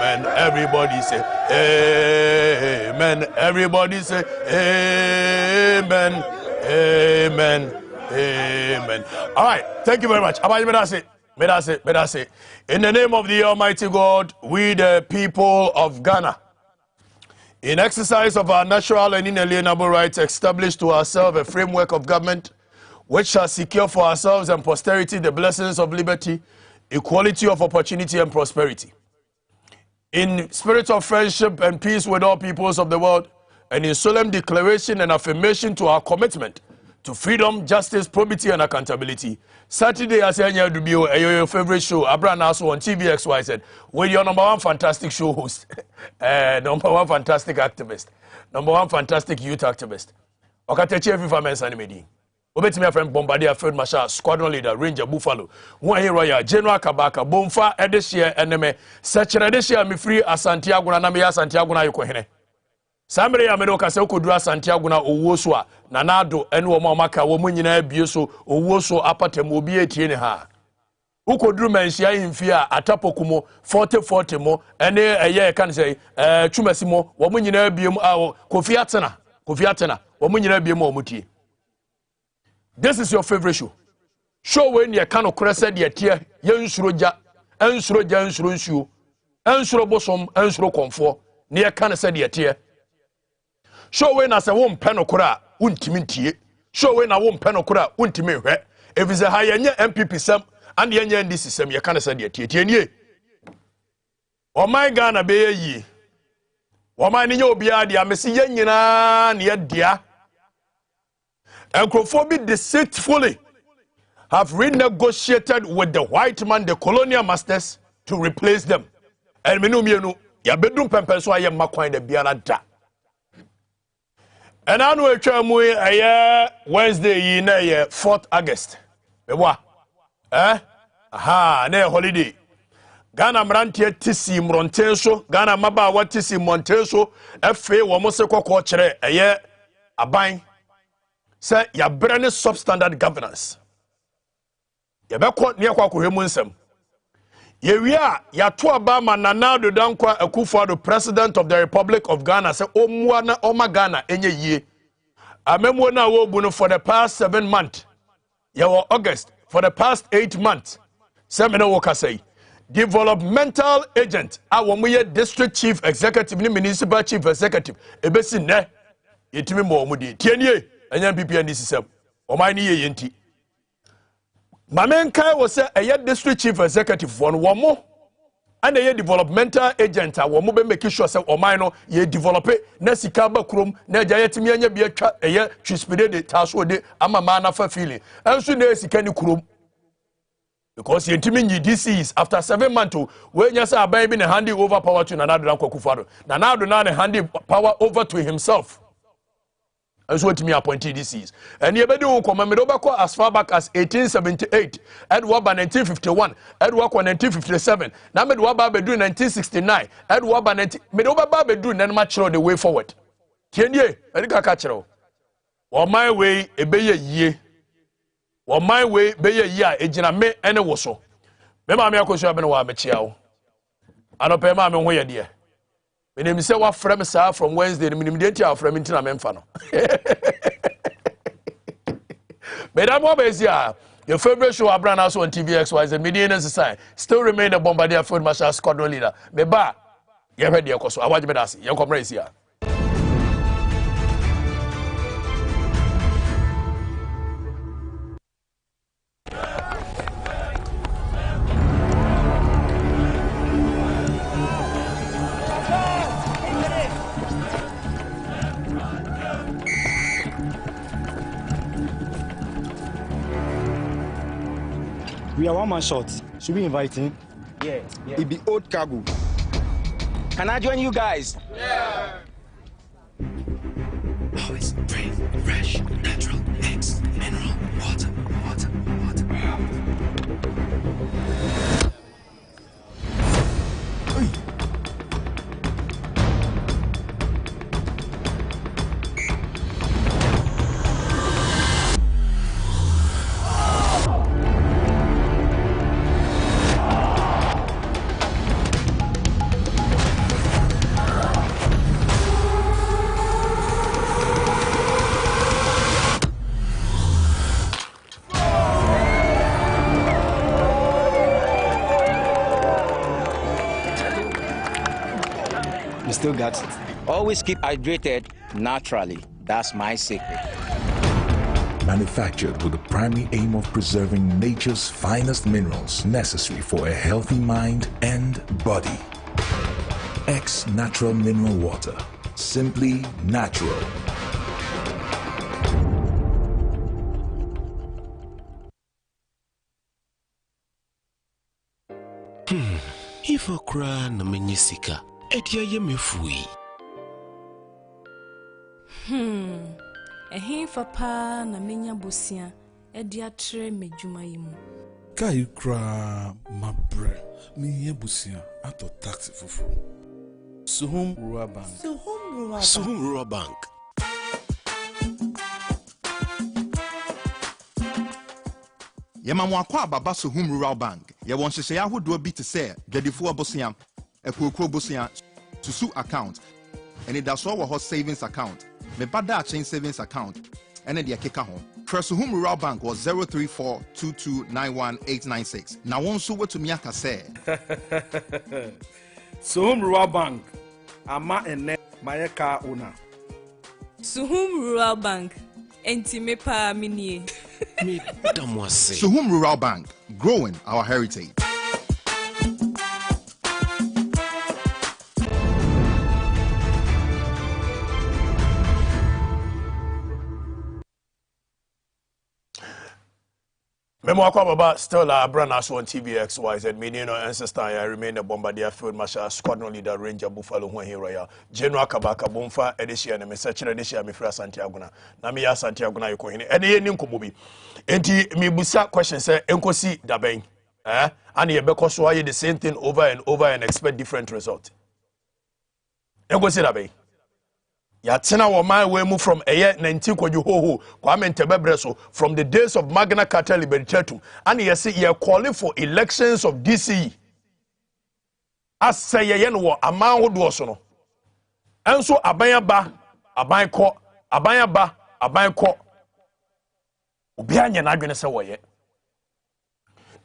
amen. Everybody say amen. Everybody say amen. Amen. Amen. All right. Thank you very much. May I say. In the name of the Almighty God, we the people of Ghana, in exercise of our natural and inalienable rights, establish to ourselves a framework of government which shall secure for ourselves and posterity the blessings of liberty, equality of opportunity and prosperity. In spirit of friendship and peace with all peoples of the world, and in solemn declaration and affirmation to our commitment to freedom, justice, probity, and accountability. Saturday, as I do your favorite show, Abranaaso on TVXYZ, with your number one fantastic show host, number one fantastic activist, number one fantastic youth activist. Okatechi every famous animating. Obeti my friend Bombardier Field Marshal, Squadron Leader, Ranger Buffalo, one hero, General Kabaka, Bomfa, Edeshia, Eneme, such an Edeshia, me free as Santiago, Namia, Santiago, Yukohene. Samere ya medoka se ukodura Santiago na owosua na nado ene wo maka wo munyina bieso owoso apatem obi etie ne ha ukoduru manhia himfi a atapokumo 40 mo ene eye kan say twumasi mo wo munyina biem a Kofi Atena wo munyina biem o mutie. This is your favorite show. Show when you can okure de tie yensuroja ensuro nsuo ensuro bosom ensuro komfo ne ye kan se de tie. Show when I say one penokura, untimintie. Show when I won't penokura, untime. If it's a high MPP sem and the NDC system, you can't say the TNA. O my Ghana be ye. O my Nino Biadia, Messi Yenina, near dear. And Crophobi deceitfully have renegotiated with the white man, the colonial masters, to replace them. And Menumiano, Yabedum Pempeswa, Yamaquine, the Biana. And I know a Wednesday, 4th August. Aha, ne holiday. Ghana Mrantia Tisi Montenso, Ghana Maba Watisi Montenso, F.A. Wamoseko Chere, a year, a bang. Say, ya brand substandard governance. Ya beko near Kwakuhemunsem. Ye we are, ya tuabama nanado dankwa Akufo, the President of the Republic of Ghana, say, O mwana oma Ghana, enye ye. Amemwana wobuno for the past 7 months. Yawa August, for the past 8 months. Semina woka say, developmental agent, awamuye district chief executive, ni municipal chief executive, ebesi ne, yetimi mo omudi. Tienye, enye MPP and DCSM, omani ye yenti. Mamenkai was a district chief executive one more and a developmental agent. I will make sure say or minor ye develop it. Nesikaba krum, ne jayetimianya be a year chispide de taswode, ama mana for feeling. And soon as you can krum because ye timini disease after 7 months when you say a baby and handing over power to another Kufaro. Now do not handing power over to himself. That's what me appointed disease. And you better come as far back as 1878, Edward by 1951, Edward 1957, now Medward Babedu 1969, Edward by 19 Medoba Babedu and much the way forward. Kenye, Erika Kachero. Or my way, a bay a year. Or my way, bay a year, a jina me and a wasso. Memma Miako Shabano Machiao. I don't pay my way, dear. My name is Sewa Fremsa from Wednesday, the Minimidenti from Intina Memfano. Madame Wabezia, your favorite show, Abranaaso on TVXYZ, Median Society, still remain a Bombardier Field Marshal Squadron Leader. Meba, you heard the Okoso, I want you to see, young comrades here. We are one man short. Should we invite him? Yeah. It be old cargo. Can I join you guys? Yeah. Always free, fresh, natural, mix, mineral, water. still got it. Always keep hydrated naturally. That's my secret. Manufactured with the primary aim of preserving nature's finest minerals necessary for a healthy mind and body. X Natural Mineral Water. Simply natural. If I cry na menyisika, edia ye mefui. Ehin fa na menya bosia edia tre medwuma yimu. Kai kra mabre me ye busia ato taxi fufu. Suhum Rural Bank. Suhum Rural Bank. Yema mwakwa baba Suhum Rural Bank. Ye won hyehyɛ ahodo bi te sɛ dwadifo abosia, ekokro bosia, susu account, and that's all our savings account. Me bada chain savings account, and then the keka ho. Suhum Rural Bank was 034229186. Now one so what to me aka say. Suhum Rural Bank. Ama ene mayeka owner. Suhum Rural Bank. Enti me pa minie. Me damwase. Suhum Rural Bank, growing our heritage. Memwakwa Baba still Abranaaso on TVXYZ, meaning ancestor. I remain a bombardier field marshal, squadron leader, ranger buffalo when he royal. General Kabaka Bomfa, edition, and message edition, me fra Santiago. Namia Santiago, you coin. And the ending Kobubi. Enti me busa question say, Enkosi Dabeng. And ye because why the same thing over and over and expect different result. Enkosi Dabeng. Ya tena wa my way move from a year 19 kwa juhoho kwa mentebebreso from the days of Magna Carta Libertatum and ye see ye calling for elections of DC as say ye no amount would was no and so abanya ba aban ko abanya ba aban ko obi anya na adwene se wo ye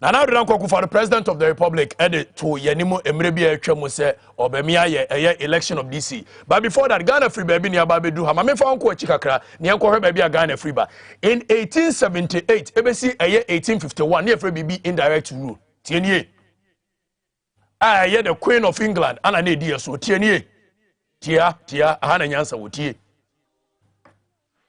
na na do nko for the president of the republic edit to yanimo emre bi atwam se obemia ye election of DC. But before that, Ghana free baby ni aba bedu ha ma me fa nko achi kakra ne enko hwe baby a Ghana free ba in 1878 ebesi eye 1851 ne free bibi indirect rule tienie ye the Queen of England ana na edi so tienie tia aha na nyansa wotie.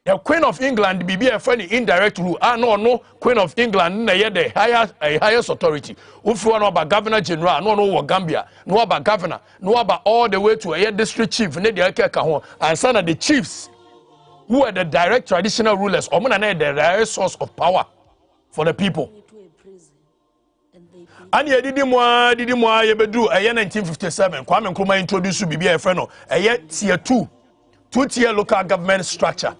The Queen of England bibi e fa ni indirect rule no Queen of England na ye the highest authority. Ufu no ba governor general no wo Gambia no ba governor no ba all the way to a district chief ne de ka ho and some of the chiefs who are the direct traditional rulers or na the direct source of power for the people. And ye didi mo ye bedu a 1957 Kwame Nkrumah introduce bibi e fa no a tier 2-tier local government structure.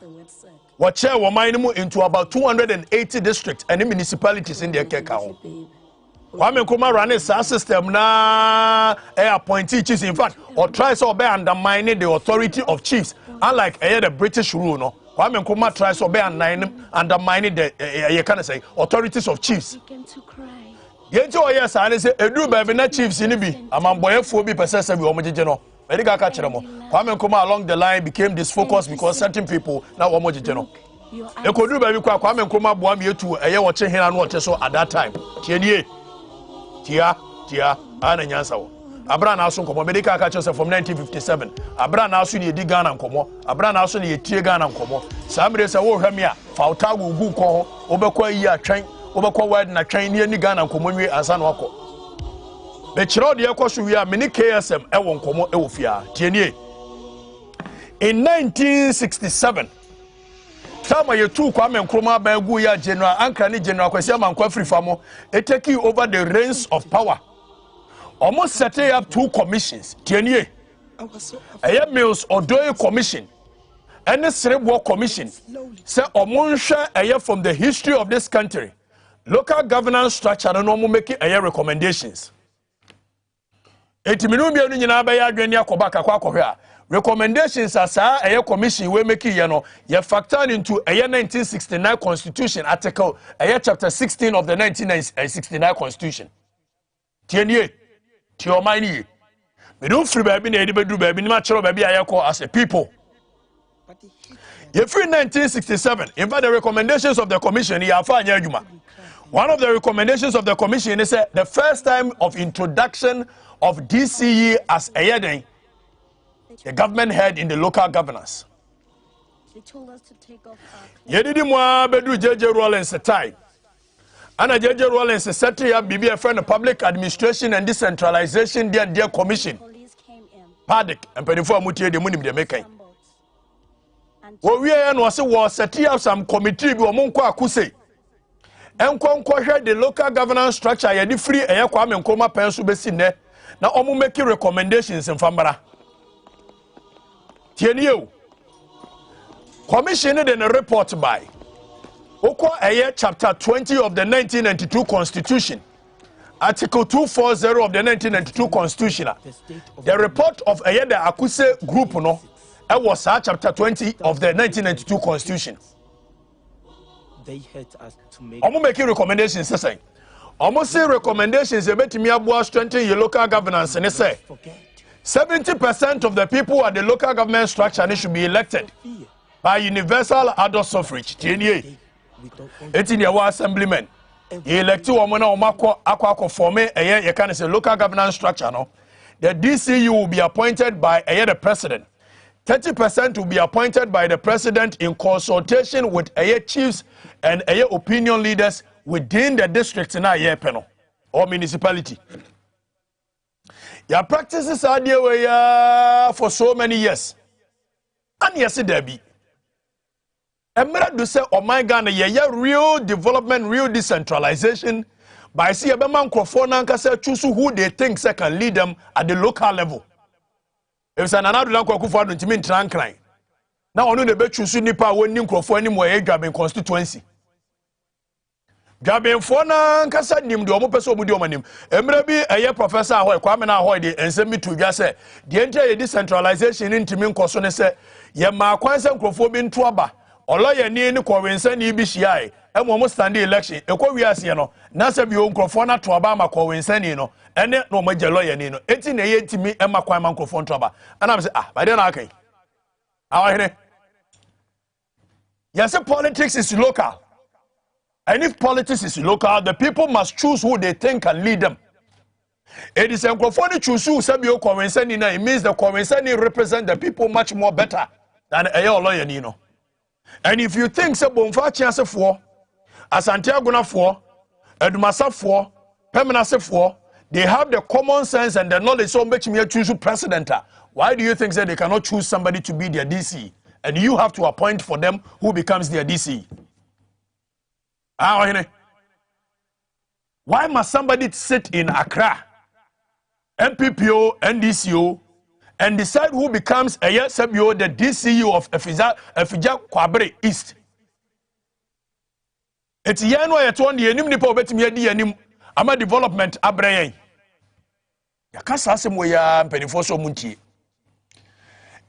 What chair were mining into about 280 districts and municipalities in the Kekao. Kwame Nkrumah ran a system na appointee chiefs, in fact, or tries to obey undermining the authority of chiefs, unlike the British rule. No, Kwame Nkrumah tries to obey undermining the authorities of chiefs. Yes, I say edu baby na chiefs in bi amamboyefo bi pesese bi omojije no. Medical catch them. Kwame Nkrumah along the line became disfocused because certain people now omojije no. Ekodu baby kwa Kwame Nkrumah boa me etu eye wo che hena no wo che so at that time. Tienie. Tia ana nyansa wo. Abranaaso nkomo medical catch us from 1957. Abranaaso ne edi Ghana nkomo. Abranaaso ne yetie Ghana nkomo. Samire se wo hwame a fauta wo gu nko ho obekwa yi atwen obekwa wide na twen ne ni Ghana nkomo nwe ansa na wako. The chiro de ekoso wi a mini KSM ewo nkomo ewo fia tienie. In 1967 Tama yetu Kwame Nkrumah bagu ya general anka ni general Kwesi Amankwa Frifamo taking over the reins of power. Almost setting up 2 commissions tienie. Aya Mills Odoye commission and the Cerebral commission say omonhwe aya from the history of this country. Local governance structure no mo make aya recommendations. Etiminu bia no nyina ba ya adwani akobaka kwa akohwe a recommendations as a commission we make ye no ye factored into a 1969 constitution article chapter 16 of the 1969 constitution. Tienie tiomani We don't free baby na edibe do baby ni ma chero baby ayeko as a people. Free 1967, in fact the recommendations of the commission one of the recommendations of the commission is the first time of introduction of DCE as a heading, the government head in the local governance. They told us to take off Yedidi mwa bedu JJ Rollins time. Ana JJ Rollins secretary ya bibi a friend of public administration and decentralization their commission. police came in. Padik and penifo amutie de munim de mekai. We was set up some committee bi omonko akuse. Enkonko hwe the local governance structure ye di free eye kwa me nkoma penso besi ne na omo make recommendations in Fambara. Tienio. Commission then a report by Oko eye chapter 20 of the 1992 Constitution. Article 240 of the 1992 Constitution. The report of eye the Akuse group no. It was chapter 20 of the 1992 Constitution. They hurt us to make. I'm making recommendations. I'm saying recommendations about to strengthen your local governance. And they say 70% of the people at the local government structure should be elected by universal adult suffrage. It's in your assemblyman. You elect two women or form a kind of local governance structure. No, the DCU will be appointed by the president. 30% will be appointed by the president in consultation with chiefs and opinion leaders within the district in a panel or municipality. Your practices are there for so many years. And yes, there be. Emira do say, oh my God, real development, real decentralization. By see a man choose who they think can lead them at the local level. If an another land for don't mean trankline. Now only the bet choose nipa when for any more Gaben constituency. Gaben for na kasa nim the omo person mudi omanim. Emre bi eye professor ahoy kwame na ahoy de ensem bi to dwa say the entire decentralization intimi nkoso ne say ye ma kwanse nkrofo bi nto aba. Oloye ni ni kwense ni bi hia emo stand election ekọ wiase no na se bi nkrofo na to aba ma kwense ni no ene no mo je lawyer ni no enti na ye ntimi ema kwan ma nkrofo nto aba ana say by then akai awahene yes politics is local, and if politics is local the people must choose who they think can lead them. It is nkrofo ni choose who se bi kwense ni na it means the kwense ni represent the people much more better than a lawyer ni no. And if you think so bonfa chance for Asante Aguna for Edumasa for Pemenase for they have the common sense and the knowledge so make me choose president. Why do you think that they cannot choose somebody to be their DC and you have to appoint for them who becomes their DC? Why must somebody sit in Accra, MPPO, NDCO, and decide who becomes a SBO, the DCU of Efija Kwabre East? It's Yano Yaton, the enemy nipo bet me di anim ama development abrayen. Yakasa asem we ya mpenifo so muntie.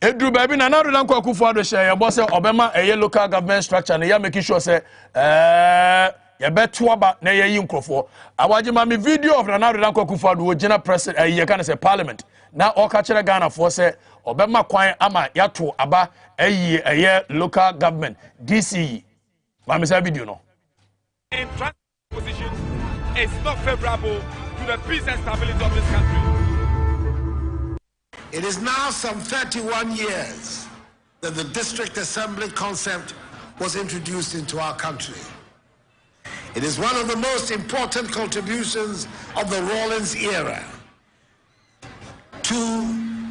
Edru baby na naru lanko akufo ado share ya boss obema a local government structure na ya making sure say ya beto aba na ye nkrofo. Awaje ma me video of na naru lanko akufo ado original president ye kan say parliament. Na oka chere Ghana for say obema kwan ama yato aba a local government DCE. Ma me say video no. In position is not favorable to the peace and stability of this country. It is now some 31 years that the district assembly concept was introduced into our country. It is one of the most important contributions of the Rawlins era to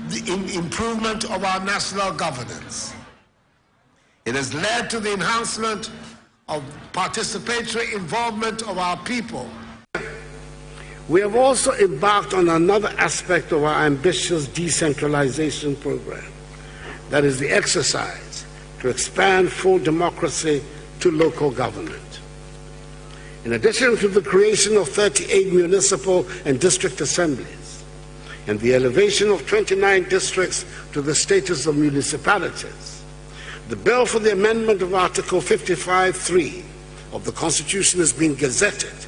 the improvement of our national governance. It has led to the enhancement of participatory involvement of our people. We have also embarked on another aspect of our ambitious decentralization program, that is the exercise to expand full democracy to local government. In addition to the creation of 38 municipal and district assemblies and the elevation of 29 districts to the status of municipalities, the bill for the amendment of Article 55(3) of the Constitution has been gazetted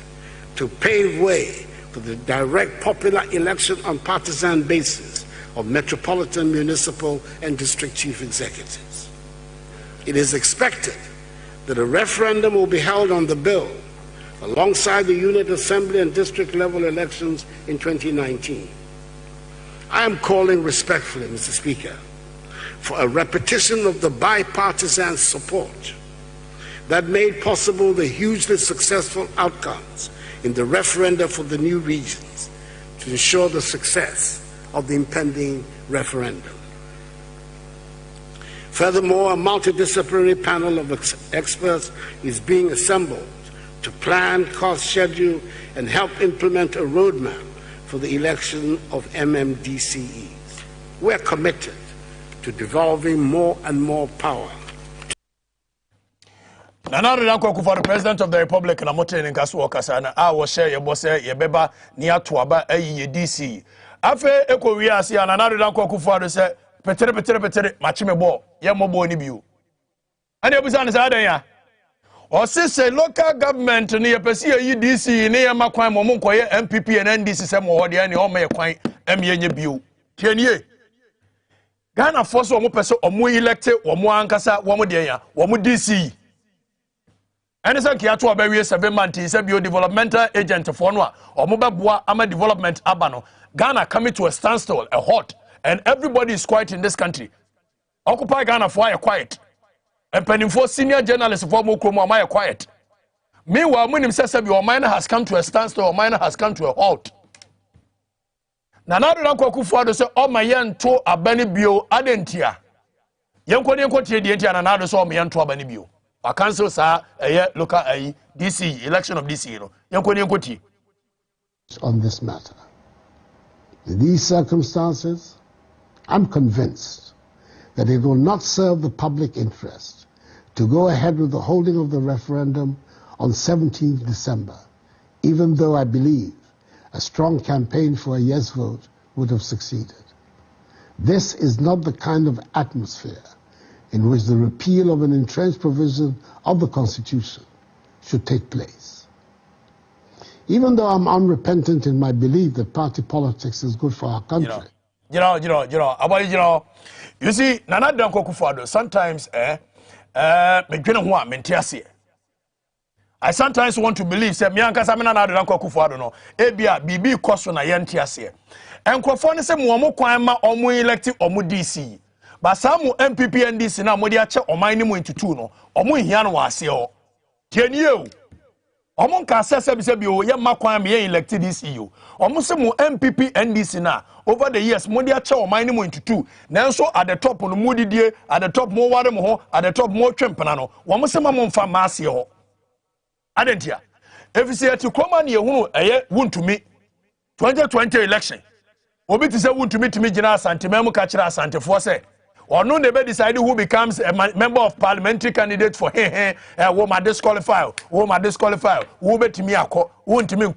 to pave way for the direct popular election on partisan basis of metropolitan, municipal, and district chief executives. It is expected that a referendum will be held on the bill alongside the unit assembly and district level elections in 2019. I am calling respectfully, Mr. Speaker, for a repetition of the bipartisan support that made possible the hugely successful outcomes in the referenda for the new regions to ensure the success of the impending referendum. Furthermore, a multidisciplinary panel of experts is being assembled to plan, cost, schedule, and help implement a roadmap for the election of MMDCEs. We are committed to devolving more and more power. Nana Danko Akufo, the President of the Republic, na mote ni nkaso okasana a wo share ye bose ye beba ni atoaba ayi ye DC. Afe ekowi ase Nana Danko Akufo do se petere machime bo ye mobo ni biu. Ani ebusa ne sa dan ya. O se local government ni ye pese ye DC ni ye makwan mo nkoye MPP and NDC se mo hode ani o ma ye kwan em ye nye biu. Tienie. Ghana force o mo pese o mo elect o mo ankasa wo mo de ya wo mo DC. And so Kiatu Abewe 7 months is a developmental agent for Noa or Mobabua Ama development abano. Ghana coming to a standstill, a halt, and everybody is quiet in this country. Occupy Ghana for a quiet. And pending for senior journalists for Mokromo quiet. Meanwhile, when says your miner has come to a standstill, or miner has come to a halt. Nanadu Nakwaku say, oh my yan to a benibio adentia. Yanko the India and another saw me and to a benibio. A council sir local DC election of DC on this matter. In these circumstances, I'm convinced that it will not serve the public interest to go ahead with the holding of the referendum on 17th December, even though I believe a strong campaign for a yes vote would have succeeded. This is not the kind of atmosphere in which the repeal of an entrenched provision of the Constitution should take place. Even though I'm unrepentant in my belief that party politics is good for our country. You see, Nana Danko Akufo, sometimes I sometimes want to believe say me anka me Nana Danko Akufo no ebia bibi koso na ye ntiase. Enkrofo ne se mo kwan ma omo elect omo DC. But some MPP and DC now, Modia check or mine into two no, or Muhian was here. 10 years. Omon can say, Makwan me elected this EU. Almost some MPP and DC now. Over the years, Modia check or mine into two. Now, so at the top on the Moody dear, at the top more water more, at the top more Trempanano. Almost some among Farmasio. Adentia. If you say to come on, you won't to me 2020 election. Obi to say, won't to me General Santimemo Catcher Santa Force. Or no, they decide who becomes a member of parliamentary candidate for woman disqualify, who bet me a won't me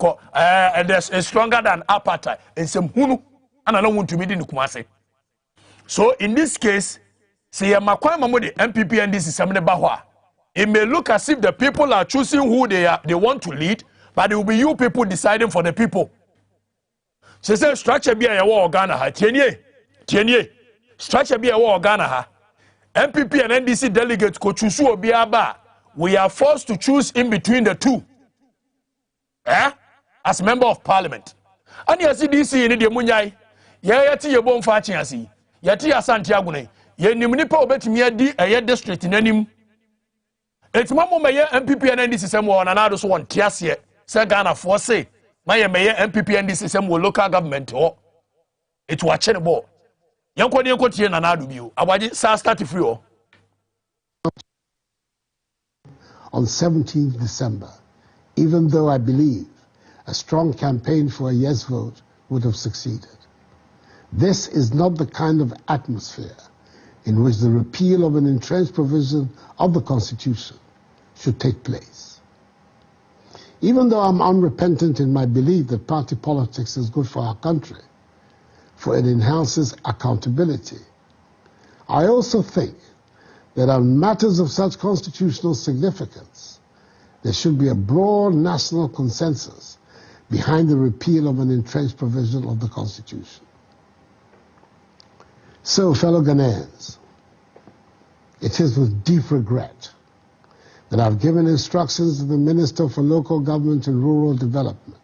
there's stronger than apartheid, and some hunu, and I don't want to meet in Kumasi. So in this case, say a Makwa Mamudi, MPP and this is Samine Bahwa. It may look as if the people are choosing who they want to lead, but it will be you people deciding for the people. She said, structure be a war Ghana, tienye. Structure be a war Ghana ha. MPP and NDC delegates ko chusu obiaba. We are forced to choose in between the two. As member of parliament. And you see DC in the munyai. Yeti ye bon fachi asi. Yeti asanti agune. Ye nimnipa obetimi adi a district in enim. It's mamo meye MPP and NDC sem wo nanado so won tiase. Se Ghana for say. Meye MPP and NDC sem wo local government ho. It wa chenebo. On 17th December, even though I believe a strong campaign for a yes vote would have succeeded. This is not the kind of atmosphere in which the repeal of an entrenched provision of the Constitution should take place. Even though I'm unrepentant in my belief that party politics is good for our country, for it enhances accountability, I also think that on matters of such constitutional significance, there should be a broad national consensus behind the repeal of an entrenched provision of the Constitution. So, fellow Ghanaians, it is with deep regret that I've given instructions to the Minister for Local Government and Rural Development,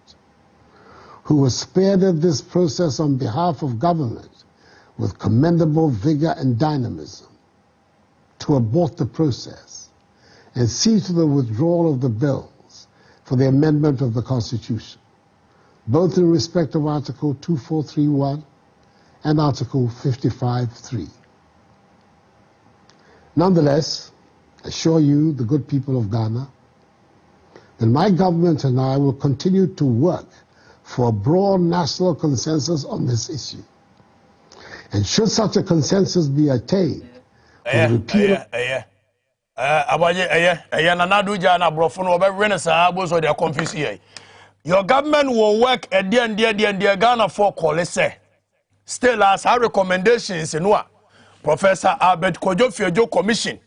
who was spearheaded this process on behalf of government with commendable vigor and dynamism, to abort the process and see to the withdrawal of the bills for the amendment of the Constitution, both in respect of Article 2431 and Article 55.3. Nonetheless, I assure you, the good people of Ghana, that my government and I will continue to work for a broad national consensus on this issue. And should such a consensus be attained, your government will work at the end Ghana for Kolese. Still, as our recommendations in what Professor Albert Kojo Commission,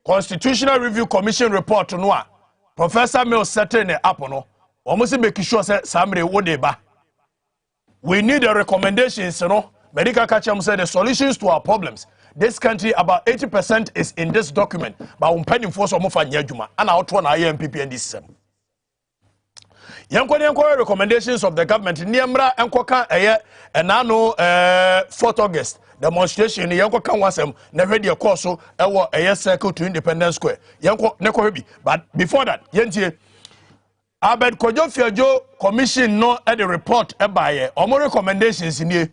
Constitutional Review Commission report on what Professor Mills setting up on almost making sure that somebody would deba. We need the recommendations, Medical Kacham said the solutions to our problems. This country, about 80% is in this document, but we're pending for some of our Nyajuma and out one IMPP and this. Yankwa recommendations of the government. Niamra Ankoka and now 4th August demonstration. Yankoka wasem never the course a circle to Independence Square. Yanko Nekobi. But before that, Yentie Abed Kojo Commission no at the report by more recommendations in here.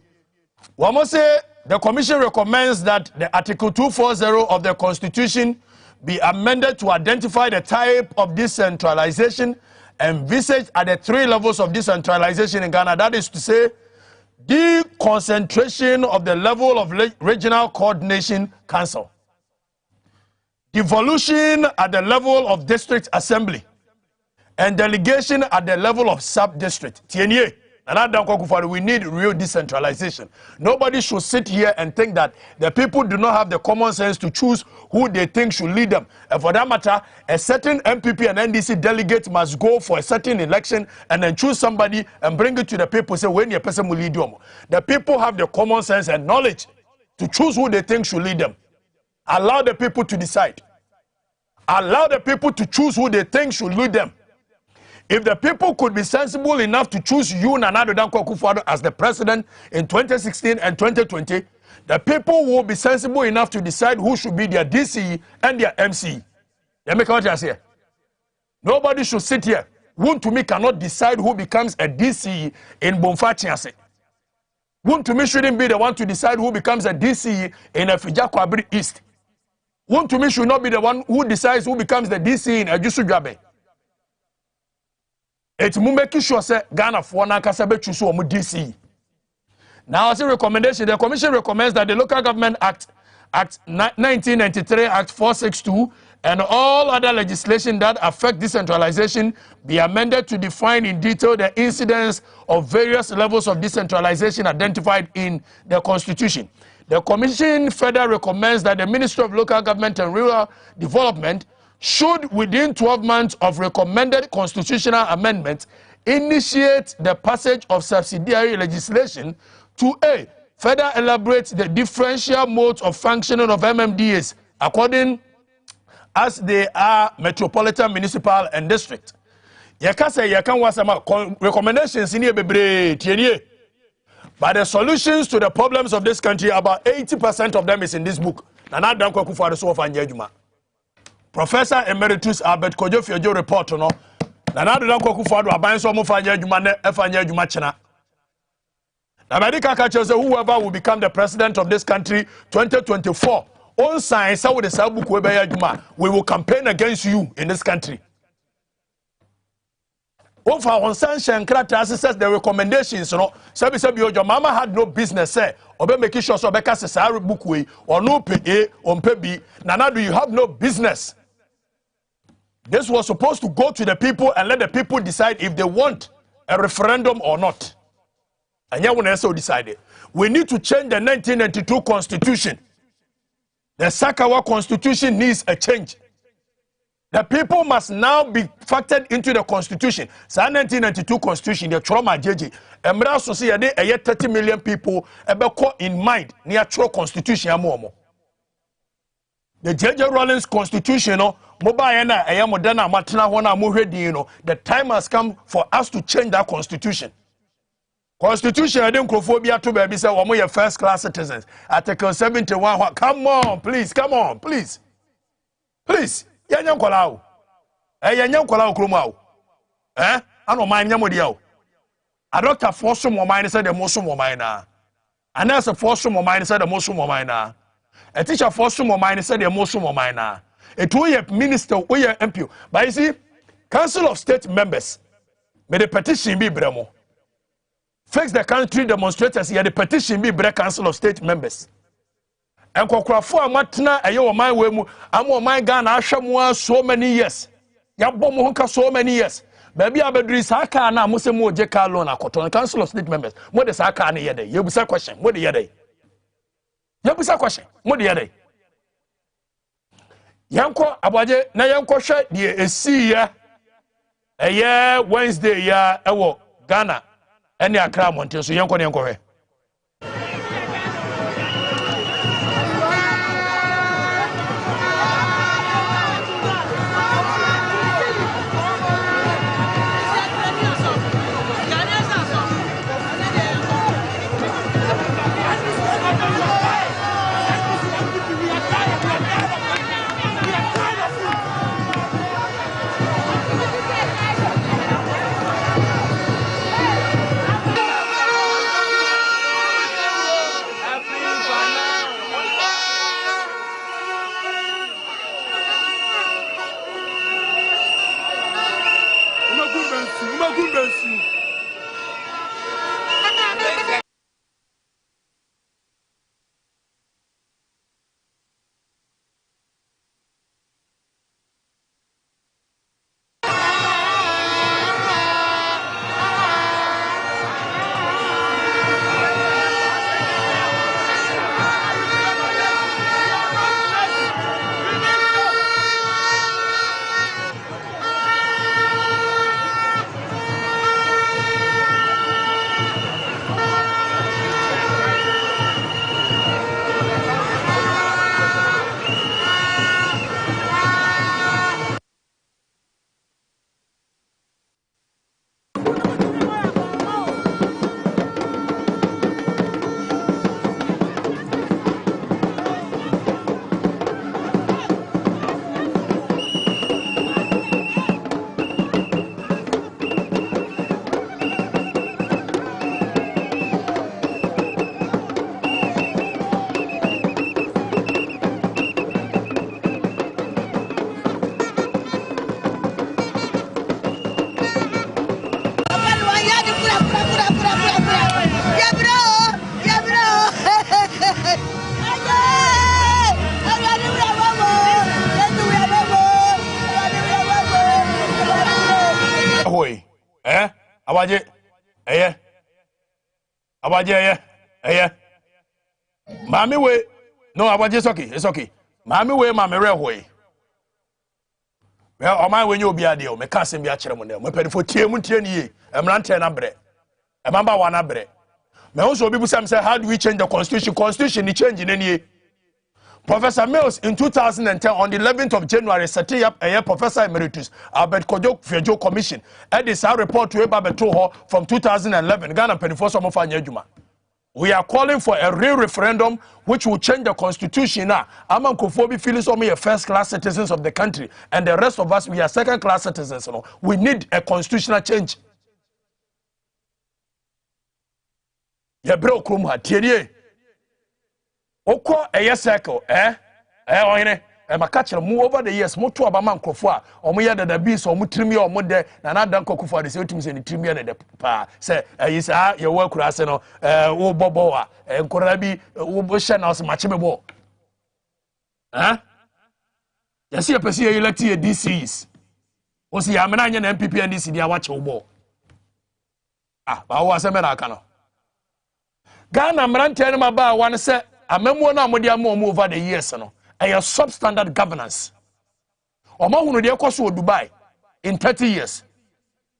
One say the Commission recommends that the Article 240 of the Constitution be amended to identify the type of decentralization envisaged at the 3 levels of decentralization in Ghana. That is to say, deconcentration of the level of regional coordination council, devolution at the level of district assembly, and delegation at the level of sub-district. We need real decentralization. Nobody should sit here and think that the people do not have the common sense to choose who they think should lead them. And for that matter, a certain MPP and NDC delegate must go for a certain election and then choose somebody and bring it to the people. Say, when your person will lead you. The people have the common sense and knowledge to choose who they think should lead them. Allow the people to decide. Allow the people to choose who they think should lead them. If the people could be sensible enough to choose you, Nana Addo Dankwa Akufo-Addo, as the president in 2016 and 2020, the people will be sensible enough to decide who should be their DCE and their MCE. Let me come to here. Nobody should sit here. One to me cannot decide who becomes a DCE in Bomfa-Chiase. One to me shouldn't be the one to decide who becomes a DCE in Afija-Kwabiri East. One to me should not be the one who decides who becomes the DCE in Ajusu-Dwabe. It's making sure that Ghana for Nakasabe choose who DC. Now, as a recommendation, the Commission recommends that the Local Government Act 1993, Act 462, and all other legislation that affect decentralization be amended to define in detail the incidence of various levels of decentralization identified in the Constitution. The Commission further recommends that the Ministry of Local Government and Rural Development should, within 12 months of recommended constitutional amendments, initiate the passage of subsidiary legislation to further elaborate the differential modes of functioning of MMDAs according as they are metropolitan, municipal, and district. Recommendations in here, but the solutions to the problems of this country, about 80% of them is in this book. Nana Addo Dankwa Akufo-Addo. Professor Emeritus Albert Kojo report no. Nana Addo Dankwa Akufo-Addo aban so mo fanya adwuma na efanya adwuma chena. Na medical catches whoever will become the president of this country 2024. On sign say we the say book we be adwuma. We will campaign against you in this country. Over on Sunshine Krata says the recommendations, Sabi your mama had no business, say, or making sure so because it's a book way, or no pay on pay B. Nana, do you have no business? This was supposed to go to the people and let the people decide if they want a referendum or not. And yet, when also decided, we need to change the 1992 Constitution. The Sakawa Constitution needs a change. The people must now be factored into the constitution. Sa 1992 constitution, the trauma JJ. Abranaaso say yade 30 million people ebeko in mind near true constitution amomo. The JJ Rawlings constitution no mobile na modern matena ho na mohwedi no. The time has come for us to change that constitution. Constitution yade nkrofobia to baby say omo ye first class citizens. Article 71. Come on, please. Please. Yanya nkwala o. Yanya nkwala o kromo o. Ano man nyamodi o. A doctor force mo man say the most mo man na. A nurse force mo man say the most mo man na. A teacher force mo man say the most mo man na. A two-year minister we MP. But you see, Council of State members may the petition be bremo. Fix the country demonstrators here the petition be bre Council of State members. And Kokrafo amatna ayo man we mu amo man Ghana ahwemo so many years. Ya bomo honka so many years. Baby abedri saka na mo se mo je car loan akoto Council of State members. Mo de saka na yede. Yebusa question. Mo de yede. Yebusa question. Mo de yede. Yanko abaje na yanko hwe de esi ya. Eye Wednesday ya ewo Ghana. Ene Accra Mountain so yanko ne yanko hwe. Abaje Mami we no abaje it's okay. Mami we mami rehoy. Well, o man we nyo bia de o me ka sem bia kire mo na mo pedifo tie mu tie ni ye. Emrante na bre. Emamba wa na bre. Me won so obi bu say how do we change the constitution? Constitution ni change ni ye. Professor Mills in 2010 on the 11th of January setting up a Professor Emeritus Albert Kojo Fejo Commission. This report to Ebabeto from 2011. Ghana Penifo Somofanya Juma. We are calling for a real referendum which will change the constitution now. Among Kofobi feeling some are first-class citizens of the country, and the rest of us we are second-class citizens. You know. We need a constitutional change. Yebro Krumha Thierry. Oko circle oyene makachira mu over the years moto abama nkrofo a omo ye dada bi so omo trimi omo de na na dan kokofo de se otimi se ni trimi na de pa se yisa ye wa kura se no wo bobo a nkora bi wo hye na o se mache bebo yesi ye pese ye elect ye DCs o se ya mena anya na MPP and DC dia wa che wo bo ba wo ase me na aka no Ghana mrante ne maba wan se amemo na amodi am over the years no a substandard governance Omo hunu de ekoso Dubai in 30 years.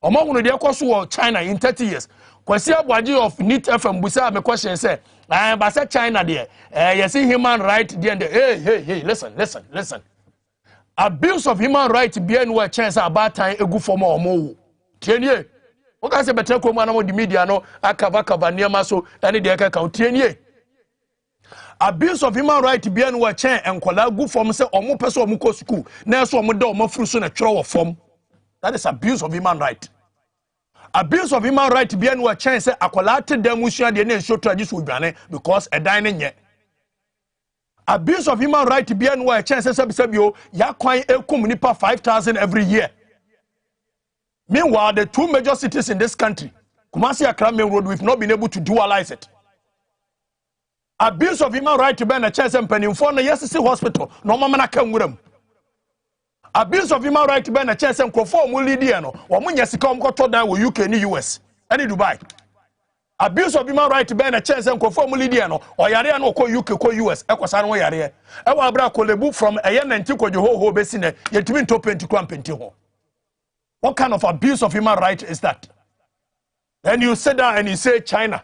Omo hunu de ekoso China in 30 years. Kwasi Abwaji of NIT FM busa me question say, but say China there. You see human right there and hey, listen. Abuse of human right be anywhere chance about time egu for more omo. Tienye. Oka se betre ko na mo di media no akava niema so ene de ka tienye. Abuse of human right be anywhere chance enkola gu form say omo pese omo ko school na so omo da omo furu so na twere form. That is abuse of human right. Abuse of human right be anywhere chance say akola te dem usua de na show tradition odwane because e dan ne nye. Abuse of human right be anywhere chance say sebio ya kwan ekum nipa 5,000 every year. Meanwhile, the two major cities in this country, Kumasi Accra Main Road, we've not been able to dualize it. Abuse of human right to be a chance and penny for the YSC hospital. No mama can with them. Abuse of human right to be a chance and conform will lead you. Or when Yasikam got down with UK in the US and in Dubai. Abuse of human right to be a chance and conform will lead you. Or Yariano call UK call US. Equasan Yare. Ewa Abra Kolebu from a yan and Tiko Joho Besine, yet to be to Quampentiho. What kind of abuse of human right is that? Then you sit down and you say China.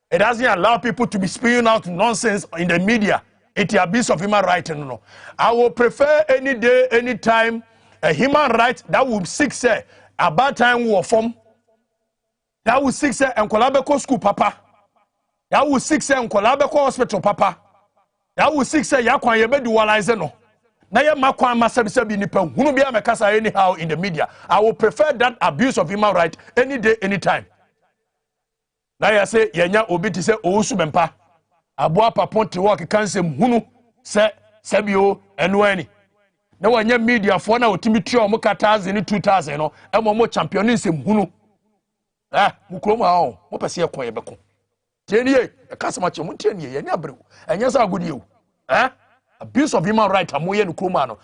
It doesn't allow people to be spewing out nonsense in the media. It's the abuse of human right. No. I will prefer any day, any time, a human right that will seek say about time war form. That will seek say and Kolabeko school papa. That will seek say and Kolabeko hospital papa. That will seek say yakwa yebe dualize no. Na ye makwa masabisabi nipa hunu bia mekasa anyhow in the media. I will prefer that abuse of human right any day, any time. Na ya say yenya obi ti say osu bempa. Aboa papon ti work kansem hunu se sebio enwani. Na wanya media for na otimi trio omo kata 2000 no e mo champion nsem hunu. Mukrom ha o mo pese ye kon ye beko. Tienie e kasa ma che mo tienie ye nya brew. Enya sa agudi o. Abuse of human right amoye no kroma no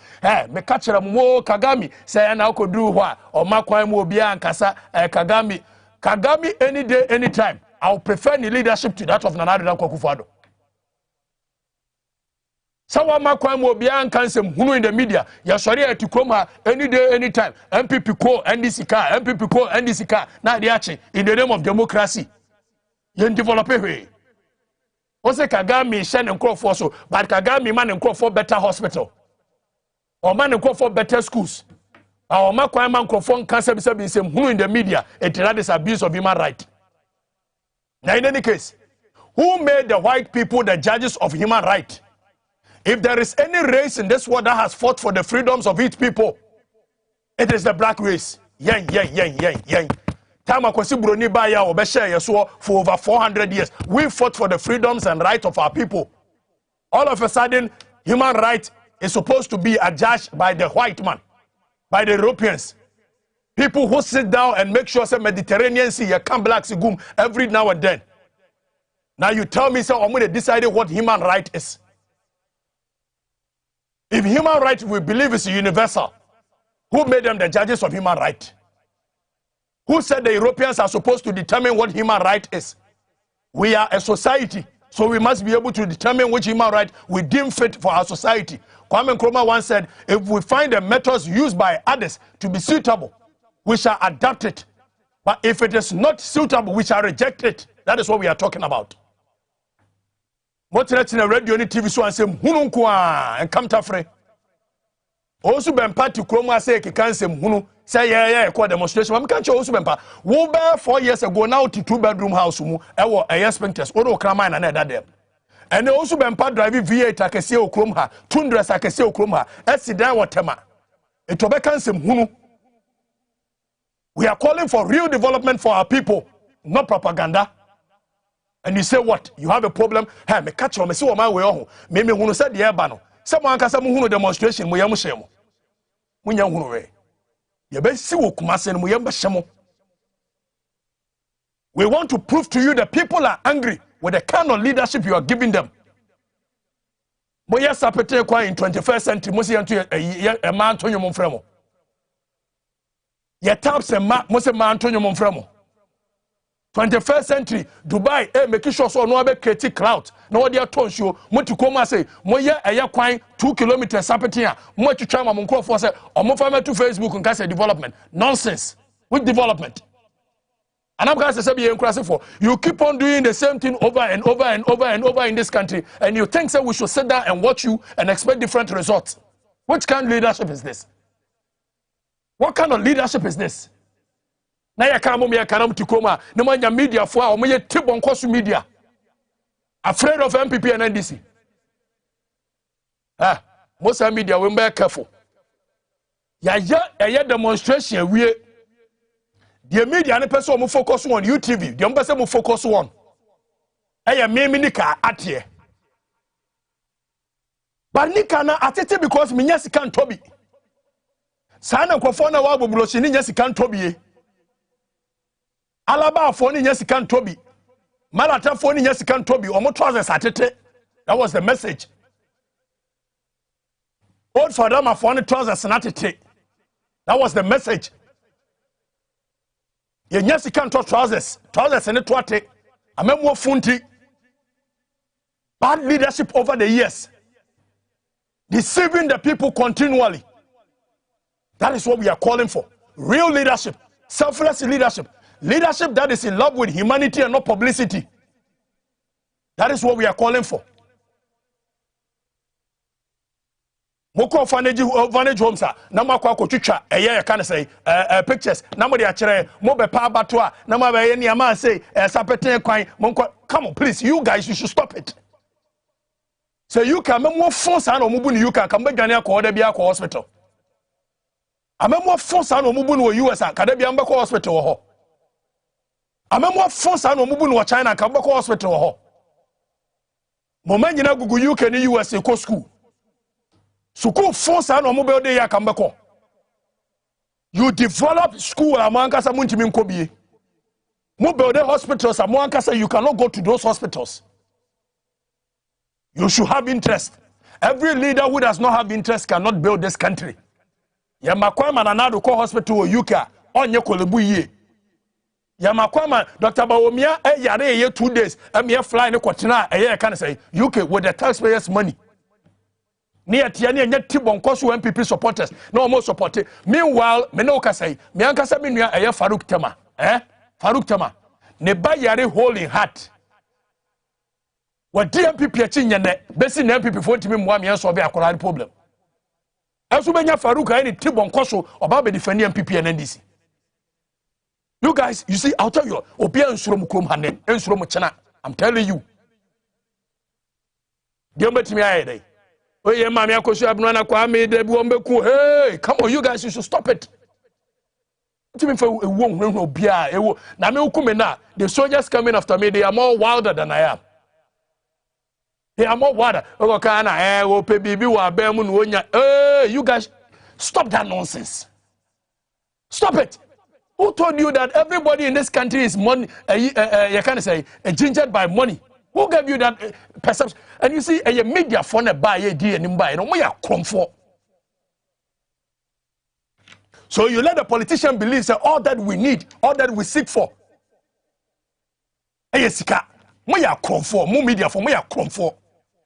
me ka kire mo Kagame say na akoduru ho a o makwan mo obi ankasa Kagame any day any time. I will prefer the leadership to that of Nana Addo Akufo-Addo. Sawa makwan mo obi ankansem hunu in the media ya sori ati kroma any day any time. MPP ko NDC car na dey achi in the name of democracy. Yen develop ehwe. Ose Kagame share nkrofo so but Kagame man nkrofo better hospital or man nkrofo better schools or makwan man nkrofo cancer be hunu in the media. That is abuse of human right. Now in any case, who made the white people the judges of human right? If there is any race in this world that has fought for the freedoms of its people, it is the black race. Yang. Time akwasi broni ba ya obeshe yeso for over 400 years. We fought for the freedoms and rights of our people. All of a sudden, human right is supposed to be adjudged by the white man, by the Europeans. People who sit down and make sure say Mediterranean Sea, you come black sigum every now and then. Now you tell me, so I'm going to decide what human right is. If human right we believe is universal, who made them the judges of human right? Who said the Europeans are supposed to determine what human right is? We are a society, so we must be able to determine which human right we deem fit for our society. Kwame Nkrumah once said, if we find the methods used by others to be suitable, we shall adapt it. But if it is not suitable, we shall reject it. That is what we are talking about. Motinet in a radio and TV so and say, Hununqua and come to free. Also, Ben Party Chroma say, Kansem Hunu, say, yeah, demonstration. I'm can't also Bempa. Wo bear 4 years ago now to 2-bedroom house, a yes, Spenters, Odo Kraman and another. And they also Bempa driving V8 Akasio Kromha, Tundras Akasio Kromha, Esida Watema. A Tobecansem Hunu. We are calling for real development for our people, not propaganda. And you say what? You have a problem? Hey, me catch you, me see what my way on. Me hunu said the airban. Someone can say hunu demonstration, we yamu shemo. We yamu hunu. You be see what kumasen we yamba shemo. We want to prove to you that people are angry with the kind of leadership you are giving them. But yes, I put in 21st century, musi yantu a man to your monfremo. Ye taps a man, must a man to your monfremo. 21st century Dubai make sure so no be create clout na what dey ton show mo ti come say mo ye kwan 2 kilometers sapetia mo twetwa ma mo nkrofo say omo fa to Facebook nka say development nonsense with development. And I'm going to say, you keep on doing the same thing over and over and over and over in this country, and you think that we should sit down and watch you and expect different results. Which kind of leadership is this? What kind of leadership is this? Now you can't move to coma. No more media for or me tip on cost media. Afraid of MPP and NDC. Most of media will be careful. Yeah, demonstration we. The media and person who focus on UTV, the person who focus on. Me nika atie. But nika na atete because me nyasi kan tobi. Sana nkrofo na wa bobulosi ni nyasi kan tobi. Alaba afo ni nyasi kan tobi. Malata afo ni nyasi kan tobi. Omo trousers atete. That was the message. Old for them afo ni trousers atete. That was the message. Yes, you can't touch trousers and it twate. I mean, more funty. Bad leadership over the years, deceiving the people continually. That is what we are calling for. Real leadership, selfless leadership, leadership that is in love with humanity and not publicity. That is what we are calling for. Moko orphanage homes na makwa kotwitwa eye ka say pictures na mo de akere mo be pa abato a na ma be ne ama say sapeten kwan monko. Come on, please, you guys, you should stop it. So you can mo force an omubu ni you can be dwane akọ da bia akọ hospital. Amemo force an omubu no US ka da bia mbekọ hospital ho. Amemo force an omubu no China ka mbekọ hospital ho. Mo manyina gugu UK ni US ko school. Suku force and omobile de yakambeko. You develop school amankasa muntimi nkobie. Mo build hospitals amankasa you cannot go to those hospitals. You should have interest. Every leader who does not have interest cannot build this country. Yamakwama nanado ko hospital o UK onye kolebu ye. Yamakwama Dr. Bawumia yare ye 2 days me fly ne kwotena can say UK with the taxpayers money. Near Tiani and yet Tibon Kosu MPP supporters, no more supported. Meanwhile, Menoka say, Miankasa Minia a Farouk Tama, Farouk Tama, Neba Yare hole in heart. What DMPP achieving net, Bessie MPP for Timmy Wamian so be a Koran problem. As we may Farouk any Tibon Kosu or Baba defending MPP and NDC. You guys, you see, I'll tell you, Opia and Surum Kumhane, and Surum Chana. I'm telling you. Dear me, I oh yeah, mommy, Abranaaso Kwame, they won't cool. Hey, come on, you guys, you should stop it. The soldiers coming after me, they are more wilder than I am. They are more wilder. Hey, you guys, stop that nonsense. Stop it. Who told you that everybody in this country is money? You can't say gingered by money. Who gave you that perception? And you see, a media phone a buy a D and buy, and we are comfort. So you let the politician believe that all that we need, all that we seek for. Sika, we are comfort, more media for me are comfort.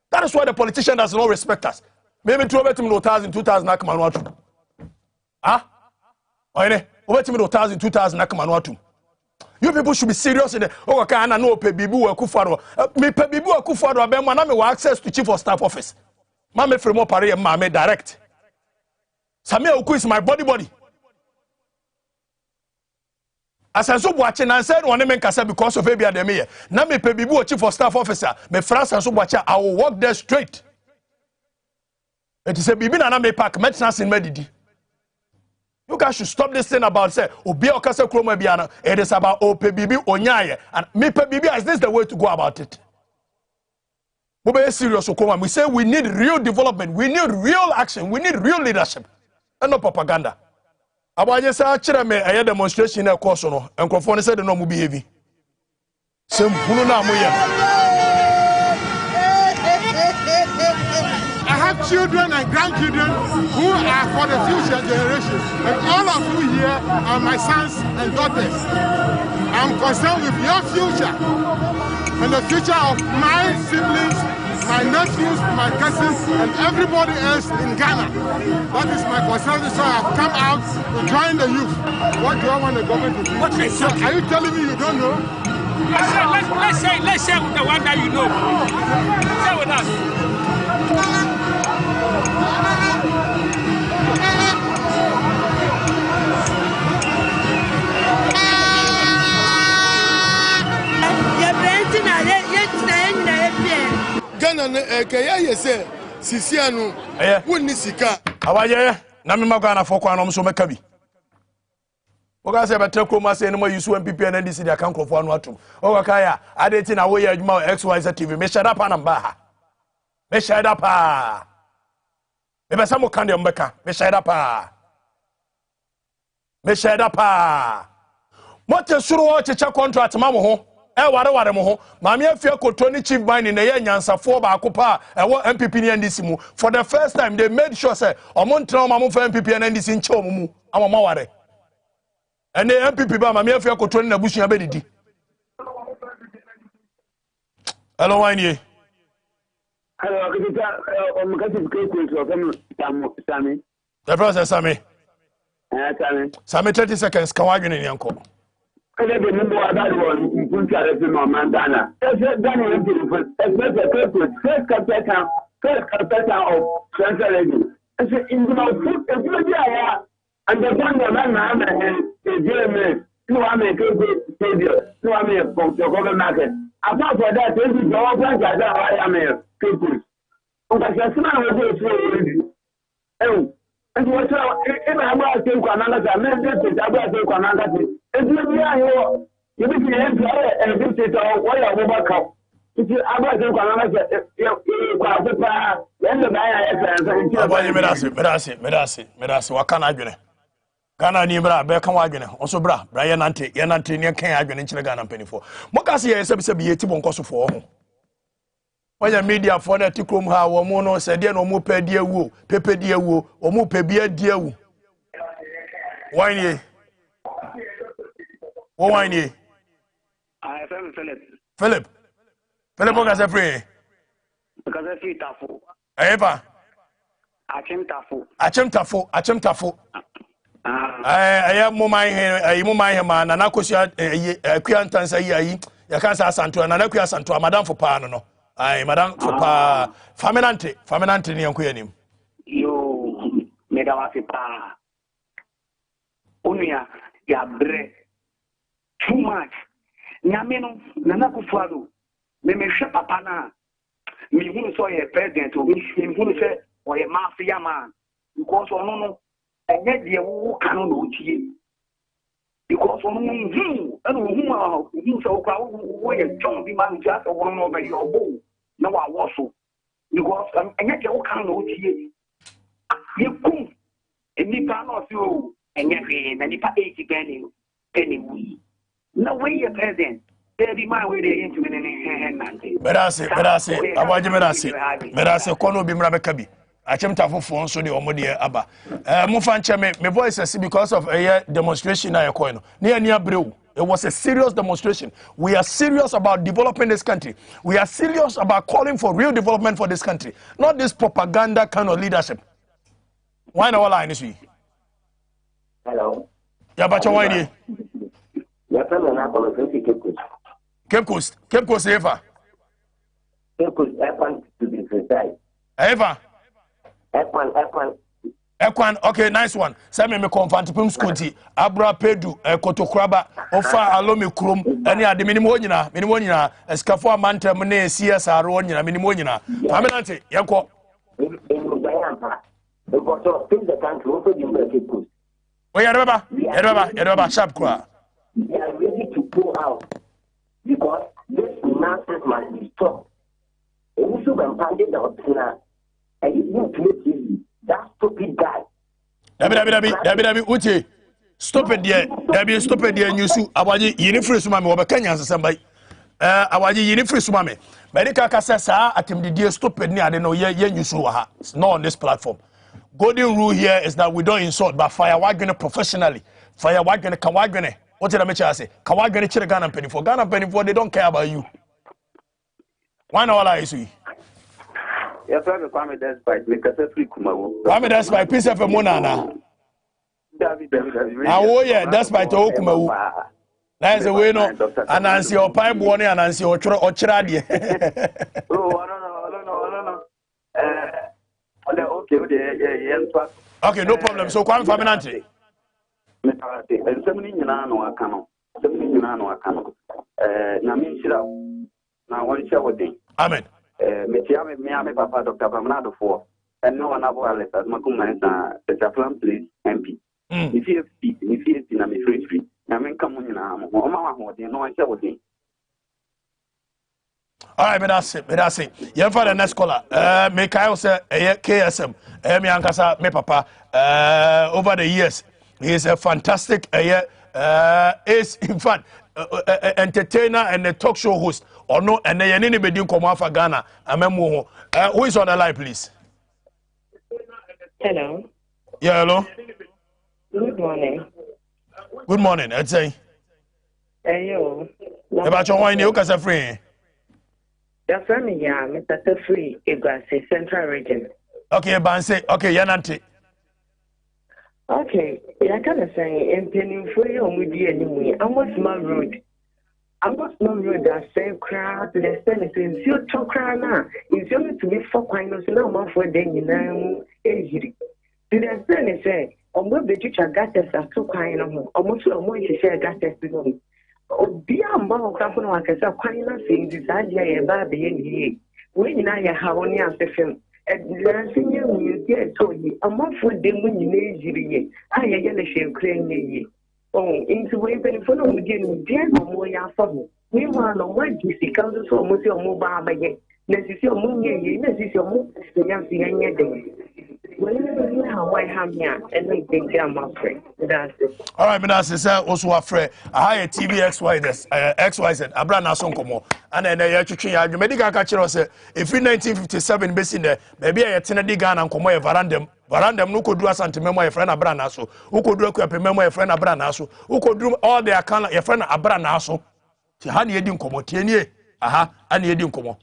That is why the politician does not respect us. Maybe 2,000, 2,000, I come on what? Ah? Over 2,000, 2,000, I come on what? You people should be serious in the Okana no pay bibu akufaro. Me pay bibu akufaro abema na me access to chief of staff office. Mame fremo pare mame direct. Samia Oku is my body. As I so watching and said one men kasa because of Abia Demie. Na me pay bibu chief of staff officer. Me France and so watch I will walk there straight. It is a bibi na me pack medicine in medidi. You guys should stop this thing about say Obi Okase Kroma Biana. It is about OPBB Onyaye. And me PBB, is this the way to go about it? We be serious Okoma. We say we need real development, we need real action, we need real leadership. And no propaganda. Abaje sa chira me a demonstration na course no. Enkrofo ne say the no mu behave. Sem hunu na amoye. I have children and grandchildren who are for the future generation. And all of you here are my sons and daughters. I I'm concerned with your future and the future of my siblings, my nephews, my cousins, and everybody else in Ghana. That is my concern. So I've come out to join the youth. What do I want the government to do? What So are you telling me you don't know? Let's share with the one that you know. Share with us. Ghana kaya yese sisianu wonni sika abaye na me magana fokwa no so meka bi oga se betre kroma se no ma yusu MPP na ndisi dia kan krofo anu atum oga kaya adeti na wo ye adwuma XYZ TV me shada pa na mba ha me shada pa me be samo kan de mbeka me shada pa mote suru wo cheche contract ma mo ho ware mo ho maame afia koto ni chief mine na ye nyansafo ba akopa wo MPP ni NDC mu for the first time they made sure say omontra ma mo fa MPP na NDC nche omumu amama ware ene MPP ba maame afia koto ni na busua bedidi hello wine hello akita omukati bukeke so from Sami the process Sami Sami 30 seconds kan wadwene ni anko ele be number that one punta refi no mandana ese Ghana is beautiful especially first capital of Decentralization ese in the food if you are and the Ghana man the GMS no am a good stadium no am a go market apart for that if you go plan that I am a people because you smart we go already and what if I am saying kwananga men this about saying kwananga if you are here you be and this is what you are about if you about saying kwananga kwa pepa when the buy medase wakana adwene Ghana ni bra be kan wadwene onso bra ye nante ni kan adwene nkyere Ghana mpanifo mokase ye sebi yeti bonkosofo ho wanya media for na tikrom ha wo mo no se de no mo pa di awu pepe di awu o mo pa bia di awu wanye wo wanye Philip oga se free because I feel tafu eva achim tafu mo mai he ma na nakosia akua ntansa yi ya kan sa santo na nakua santo madam for pa no madam for pa faminante ni yanku yanim yo meda wa pa unia ya bre too much nyame no na nakufuado me hwe papa na me hunu so ye president o me hunu se o ye mafia man because ono no enye de wo kanu no tie because ono hu so kwa wo ye John bi man just wo no be your bo na wa wo so because enye de wo kanu no tie ye kum enipa no si o enye re na nipa 80 penny we na we ye president baby man we dey into me medase abaje medase kono bi mra beka bi achemta fofo nso de omode aba mo fa nche me voice is because of a demonstration na yakoi no ne ani abreu. It was a serious demonstration. We are serious about developing this country. We are serious about calling for real development for this country, not this propaganda kind of leadership. Why no line is we? Hello. Yeah, but why ni? Cape Coast Eva. Cape Coast F1 to be precise. Eva. F1. Okay, nice one. Say me confront pim skunti abra pedu kotokraba ofa alomi krom ene ade minimo nyina eskafo amantem na CSR ro nyina minimo nyina faminante yenko we yareba sharp kwa. We are ready to pull out because this nonsense must be stopped. Also, when pandemic now, and you need to make it that stupid guy. Dabi uche stop it there. Dabi stop it there. Nyusu awaji yini free suma me oba Kenya nsasambai. Awaji yini free suma me. Medika kasa sa atimdidie stop it ni ade no ye nyusu wa ha. It's not on this platform. Golden rule here is that we don't insult but fire wagene professionally. Fire wagene kan wagene. What did I make you say? Kawa get a Ghana penny for Ghana penny for they don't care about you. Why not all I see? Yes, I'm Kwame despite because a free Kumawo. Kwame despite piece of a monana. Oh yeah, despite all Kumawo. That's a way no. And I see your pipe one and I see your chiradi. Oh, no. Okay, no problem. So Kwame Faminante. Somebody in an hour canoe. Somebody in an hour canoe. Namin Shira. Now, one shower day. Amen. Me, Papa, Dr. Abranaaso for, and no one other as Macumans, the Chaplan Police MP. If you see, I'm free. I mean, come on, or Mamma, you know, I shower day. All right, but that's it. You for the next caller. Mikhail say KSM. Me ankasa me papa. Over the years, he is a fantastic. Is in fact entertainer and a talk show host. Or no, and they any be doing come for Ghana. Amemo. Who is on the line, please? Hello. Yeah, hello. Good morning. Good morning. I'd say. Hey yo. About your wine, you can say free. Your family, yeah, Mr. Free, Igwasi, Central Region. Okay, Banse. Okay, Yanante. Okay, I kind of say, in Penny Free on with you anyway. I'm what's my road? I'm what's my road that same crowd to the Senate. If you talk crowd now, it's only to be for finals, no more for them, you know, injury. To the Senate say, I'm going to teach a gatas at 2 kind of them. Almost a more to share gatas to them. Be a more couple of us are quite nothing decided a baby in here. When I have only after film. And last year, you get told you a month for them when you need you. I am a shame claim. Oh, into way for no again, dear, no more your phone. Meanwhile, no one you see comes so much your mobile by it. Necessary your moon, necessary your moon, the young thing. Whenever you have white ham here, and they think I'm afraid. That's it. All right, Minasa also afraid. I had TVXY, XYZ, Abranaaso Komo, and then I actually you medical catcher say if in 1957 based in there, maybe I attended the Ghana and Komo Varandam, who could do a sentiment my friend Abranaaso, who could do a memoir my friend Abranaaso, who could do all their account your friend Abranaaso. Tihani Edin Komo, Tienye, aha, and Edin Komo.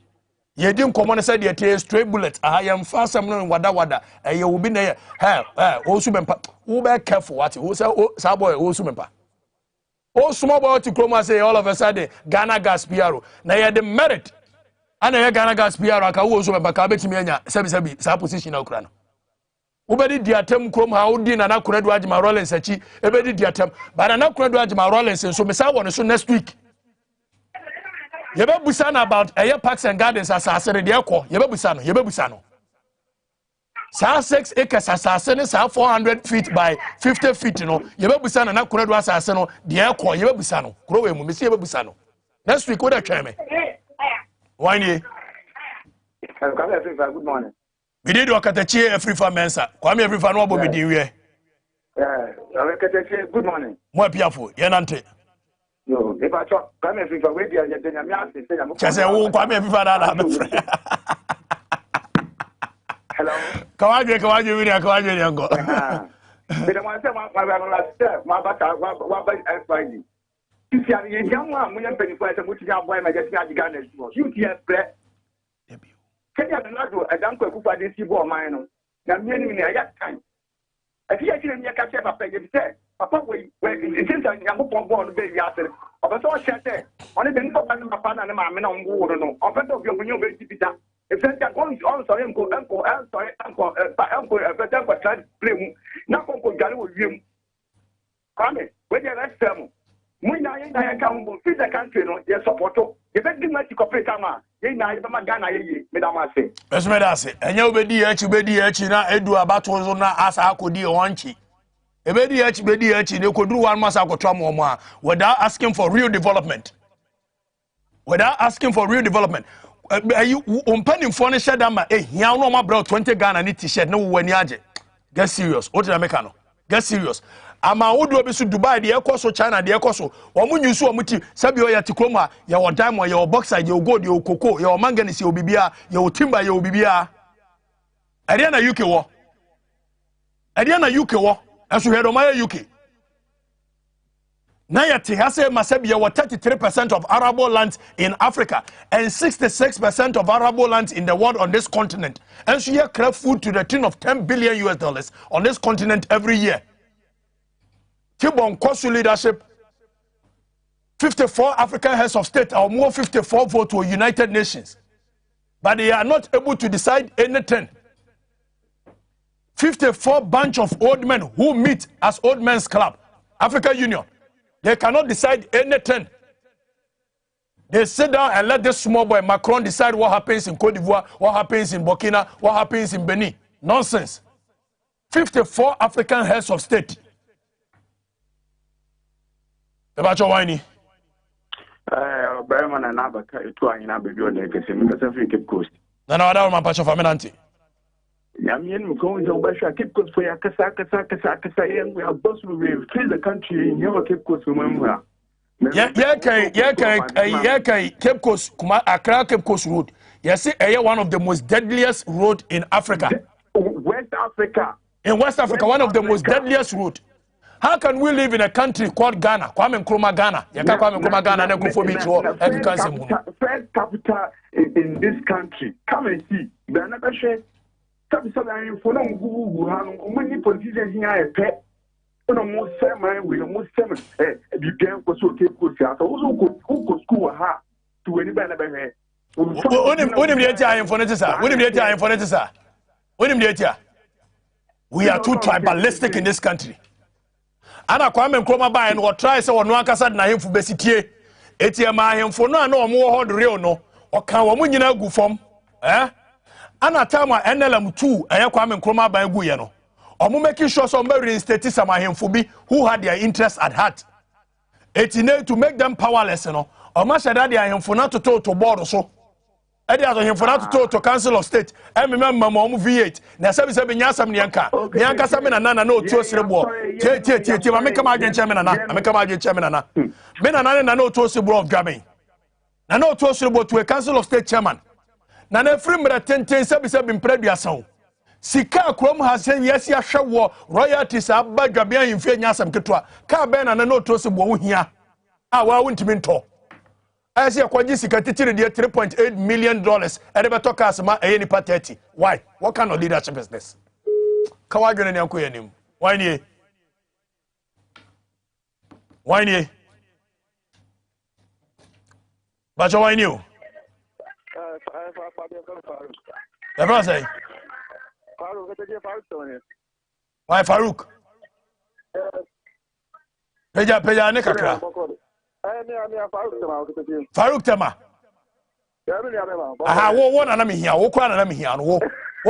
Ye didn't come on and said ye straight bullet. I am fast some wada. And you will be there. Also, who be careful what you say, Saboy, also member. Oh, small boy to Chroma say all of a sudden, Ghana gas Piaro. Now you had the merit. And I Ghana gas Piaro, I can also member Cabetinia, Sabi, sa position of Crano. Ubedi diatem Chrome, how din and I could watch my Rollins, Sachi, ebedi diatem, but I now could watch my Rollins, and so Miss Awan so next week. Yebe busana about parks and gardens asasere de ekwo yebe busano sa 6 acres asasere sa 400 feet by 50 feet no yebe busana na koredo asasere no de ekwo yebe busano kuro we mu mesi yebe busano next week what try me why ni good morning we did wakatachi every fa mensa kwame every fa no obo medi wie wakatachi good morning mo piafo yenante no, if I talk, come if you wait here, then I'm not saying I'm come every father. Hello. Come on, But I want to say, my back, what by FID. If you are a young one, when you're paying for it, which you have, why am I getting out the gun? You can't play. Can you have another? I don't cook for this, you go mine. Now, meaning I got time. If you actually catch up, I say, Papa, it seems like I'm born the baby after. Of a sort of there. Only then for my partner and my men on board. No, of your new baby. If they're going on, sorry, uncle, but blame. Now, Uncle Gary will you. Come in, where you're at them. When I come, feed the country, no, yes, support. If I didn't let you cooperate, I'm Ghana, Madame say. Yes, Madame, and you'll be the na Edu Abato na as I could do one cheek. Ebedi they could do one mass without asking for real development. Without asking for real development. You penning for share them here no my bro 20 Ghana need t-shirt no when yaje. Get serious. What did I make no? Get serious. Ama wodo be so Dubai de ekoso China de ekoso. Omo nyusu omuti sabi o ya tikroma ya wo diamond ya wo boxer ya wo gold ya wo cocoa ya wo manganese ya wo bibia ya wo timber ya wo bibia. Ade na UK wo. Ade na UK wo. As we had on my UK. Nayati has a Masabia were 33% of arable lands in Africa and 66% of arable lands in the world on this continent. And so here craft food to the tune of $10 billion on this continent every year. Tibon Kosu leadership, 54 African heads of state or more 54 vote to United Nations. But they are not able to decide anything. 54 bunch of old men who meet as Old Men's Club, African Union. They cannot decide anything. They sit down and let this small boy Macron decide what happens in Cote d'Ivoire, what happens in Burkina, what happens in Benin. Nonsense. 54 African heads of state. About your whiny. Berman and Abaka, two in Abigail, because of Cape Coast. No, I don't want to Faminanti. Yamian going to Basha Cape Coast for Yakasa, we are both will free the country in your Cape Coast, remember. Cape Coast, Accra Cape Coast Road. Yes, one of the most deadliest road in Africa. West Africa. In West Africa, one of the most deadliest road. How can we live in a country called Ghana? Kwame Nkrumah Ghana. Kwame Nkrumah Ghana and Ekufo Beach or first capital in this country. Come and see. The another share. For many politicians here, pet. Almost 7 with almost 7. You can't go so Cape Coast. Who could school her to anybody? We are too tribalistic in this country. Ana Kwame Nkrumah ba and what try say ono akasa na hemfu besitie etiema hemfu no ana omo ho de real no oka wo nyina gu fom ana tama NLM 2 Kwame Nkrumah ba gu ye no omo making sure some reinstate some hemfu bi who had their interest at heart etine to make them powerless no omo shada their hemfu na to board so edi aso hemfu na to council of state remember omo V8 na sabi nyasam nyanka sami na na otu osirebo tie ma make ma agent chairman na me na otu osirebo of gabbing na otu osirebo to a council of state chairman na free mra tenten sabi mpreduasan sika krom ha se yesi ahwewo royalties abba gabian yimfe nyasam ketwa ka be na otu osirebo wo hia a wa wontimi nto as you kwaji sika titiri de $3.8 million e be to cast ma e ni pa 30. Why? What kind of leadership is this? Kawadwene ne ankoye nim. Why nie? Why nie? Bajo why nie? Ebra say. Why Farouk? Peja ne kakra. Farouk Tema. Aha, wo na me hia, wo kwa na me hia no wo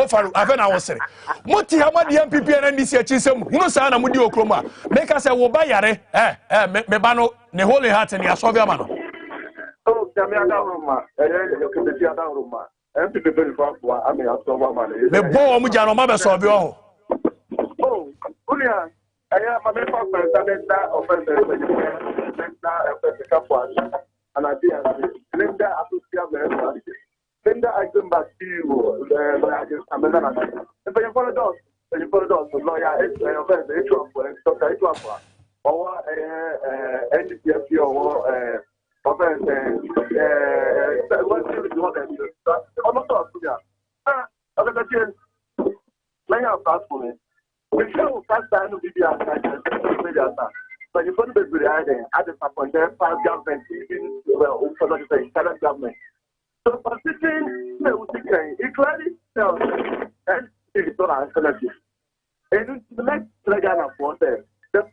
Farouk afa na wo sere. Moti hamadi MPP na ndisi achi sem. Hunu sa na mudi okroma. Make us say wo ba yare. Me ba no ne holy heart ni aso bia ma no. Oh, jami ada roma. Kebeti ada roma. MPP be fa kwa ame aso wa ma le. Me bo mu ja no ma be so bi o. Oh, unia aya ma me fa president and I did Linda Association Linda I come back to you if you follow those lawyer or NDPF or but you put the behind at the top of their past government, even the current government. So, participating, it clearly tells and it's not alternative. And the next slogan of what the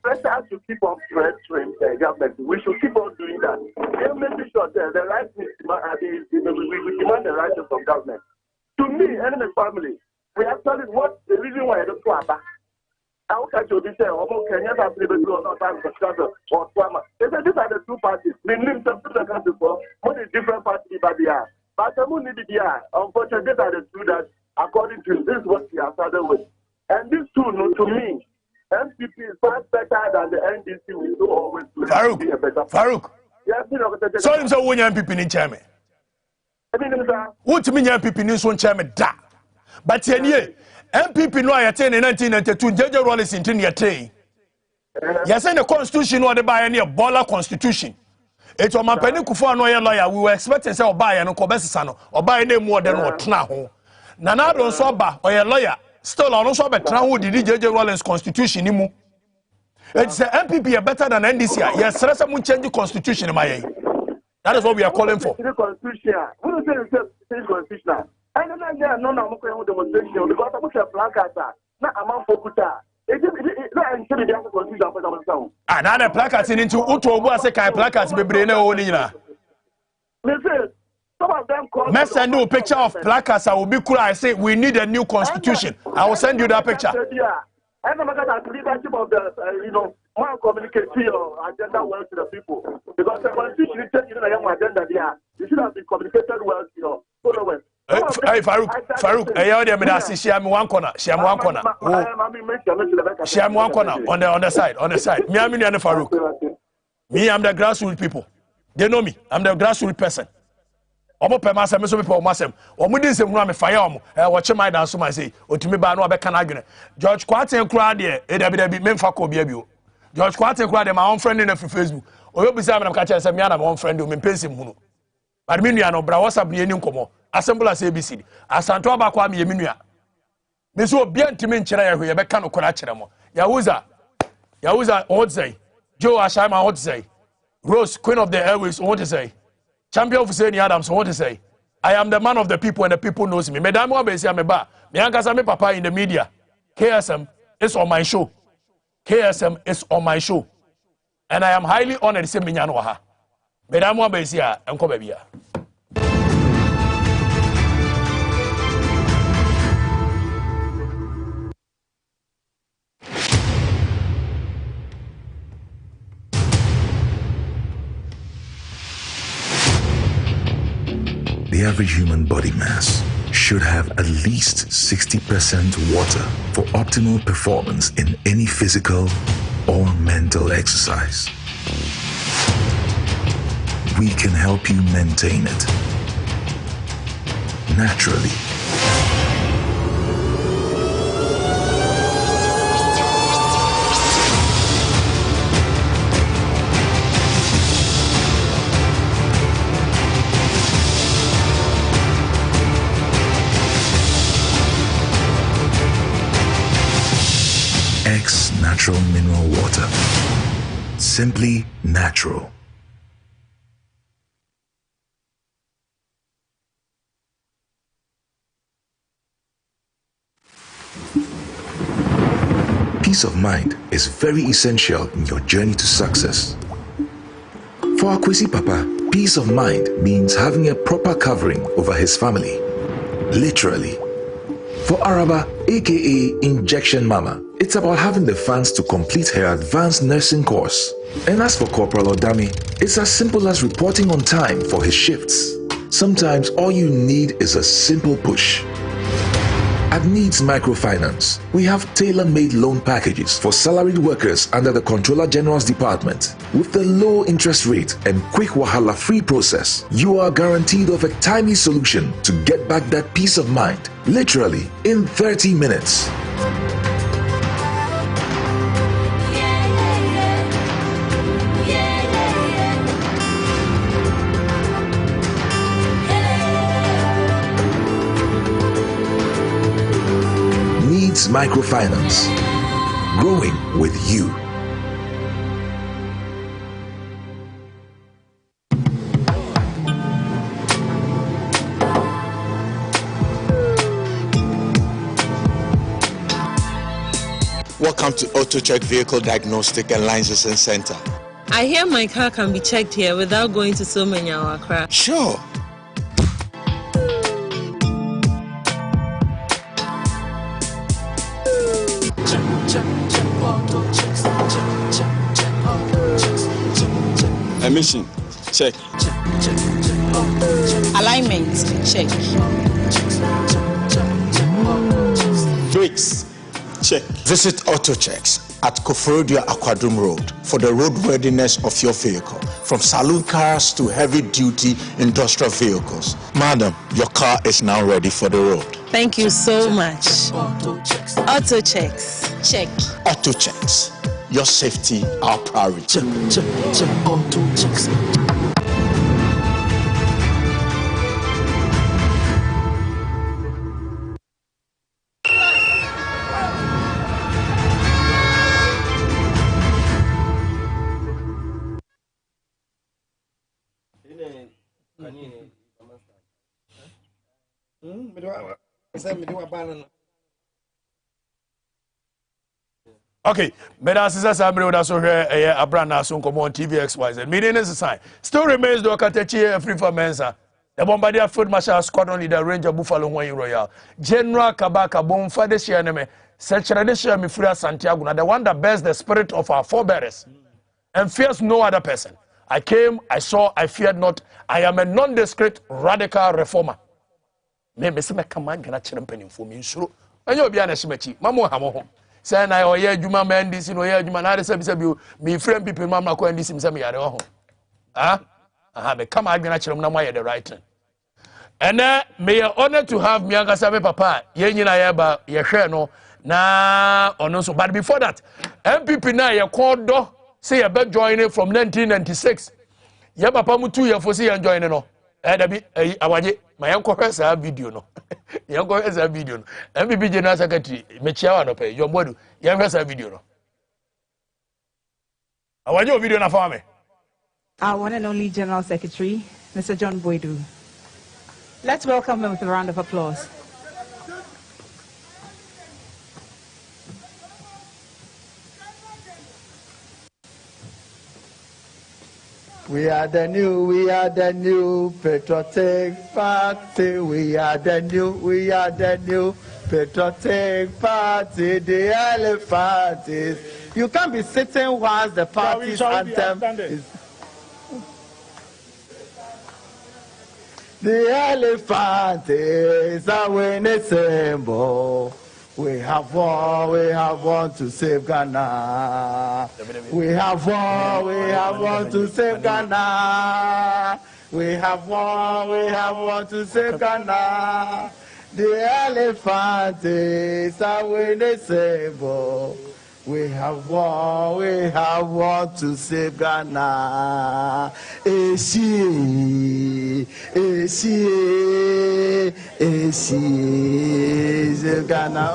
pressure has to keep on pressuring the government. We should keep on doing that. And making sure that the rights we demand the rights of government. To me and my family, we actually what the reason why I don't go back. How can you say, oh, Kenya has never grown up and or Swama? They said these are the two parties. We name some to the country for what is different parties but they are. But the moon need the unfortunately, these are the two that, according to this, is what we are started with. And this two, to me, MPP is far better than the NDC we do always do. Farouk. Yes, so him say when MPP in chairman. What mean MPP in so chairman da? But MPP no ayate in 1992 Jeje Rollins in tin yate. Yes, in the constitution or the buy any baller constitution. It's on my penny kufu no lawyer. We were expecting say buy and kobesano or buy any more than what now. Nana don't so ba or a lawyer. Still on so be tran wo di JJ Rawlings constitution ni mu. It's the MPP are better than NDC. Yes, let's change the constitution in my. That is what we are calling for. The constitution. Who say the constitution? I don't know. No, I'm going to demonstration because I'm going to placard. Now I'm on focus. Ah, now the placards into Utobu say kai placards be brene oni na. Listen, some of them call. Let's send you a picture of placards. I will be cool. I say we need a new constitution. I will send you that picture. I don't know that leadership of the more communicate your agenda well to the people because the constitution is taking a young agenda there. You should have been communicated well to your followers. Hey Farouk, I heard me that share me one corner. Share me one corner on the side. Me and Farouk. Me, I'm the grassroots people. They know me. I'm the grassroots person. Omo pe masem so people masem. Omo din sem no am fire omo. Watch my dance so man say, otumi ba no obeka na adwene. George Kwaten kura de e me mfa ko bia bio. George Kwaten kura de my own friend in Facebook. Oyo bisa me na ka chere say me na my own friend o me pensem hunu. But me nua no bra WhatsApp ni nkomo. Assemble as ABCD. Asanto aba kwa me nua. Me so obi antimi nkyere ya hwe beka no kora kyere mo. Yahuza what say? Joe Ashama what say? Rose Queen of the Airways what say? Champion of Hussein Adams, what to say? I am the man of the people and the people knows me. Madam Wabesi Ameba, Miankasa me papa in the media. KSM is on my show. KSM is on my show. And I am highly honored to say Minyanoha. Madam Wabesi and Kobebia. The average human body mass should have at least 60% water for optimal performance in any physical or mental exercise. We can help you maintain it naturally. Natural mineral water. Simply natural. Peace of mind is very essential in your journey to success. For Akwesi Papa, peace of mind means having a proper covering over his family. Literally. For Araba, aka Injection Mama, it's about having the funds to complete her advanced nursing course. And as for Corporal Odami, it's as simple as reporting on time for his shifts. Sometimes all you need is a simple push. At Needs Microfinance, we have tailor-made loan packages for salaried workers under the Controller General's Department. With the low interest rate and quick wahala-free process, you are guaranteed of a timely solution to get back that peace of mind, literally in 30 minutes. Microfinance, growing with you. Welcome to AutoCheck Vehicle Diagnostic and Licensing Center. I hear my car can be checked here without going to so many Accra. Sure. Emission, check. Alignment, check. Brakes, check. Visit AutoChecks at Koforidua Aquadrum Road for the roadworthiness of your vehicle, from saloon cars to heavy-duty industrial vehicles. Madam, your car is now ready for the road. Thank you so much. AutoChecks, check. AutoChecks, Your safety, our priority. Check, auto checks. Okay, Medasisa Sabre that's here Abranaaso on TVXYZ. Meeting is a sign. Still remains the Okatechi free for Mensa. The Bombardier Field Marshal Squadron leader Ranger Buffalo Wayne Royal. General Kabaka Bonfa de Sianeme. Such tradition Mifria Santiago, the one that bears the spirit of our forebears and fears no other person. I came, I saw, I feared not. I am a nondescript radical reformer. Me se me command gonna chirempeni for me sure. Anyo bia na shimachi. Mamo hamo. Say na oye adwuma ma ndisi no oye adwuma na de se bi me friend people mama ko ndisi me se me yare ho. Ah? Aha me come adwena chirem na moye the right thing. And may I honor to have me Sabe papa ye nyina ye ba ye hwe no na ono so, but before that MPP na ye kodo say ye be join from 1996. Ye papa mutu ye fo say ye join no. Dabi awaje ma ye nkɔhwɛ saa video no. Ye nkɔhwɛ saa video no. MPP General Secretary me chia wa no pe yo modu ye hwɛ saa video no. Awaje o video na fa me. Our one and only General Secretary, Mr. John Boydu. Let's welcome him with a round of applause. We are the new patriotic party. We are the new patriotic party. The elephant is. You can't be sitting whilst the party's anthem is. The elephant is a winning symbol. We have won to save Ghana. We have won to save Ghana. We have won to save Ghana. The elephant is a winning symbol. We have won to save Ghana. Save Ghana.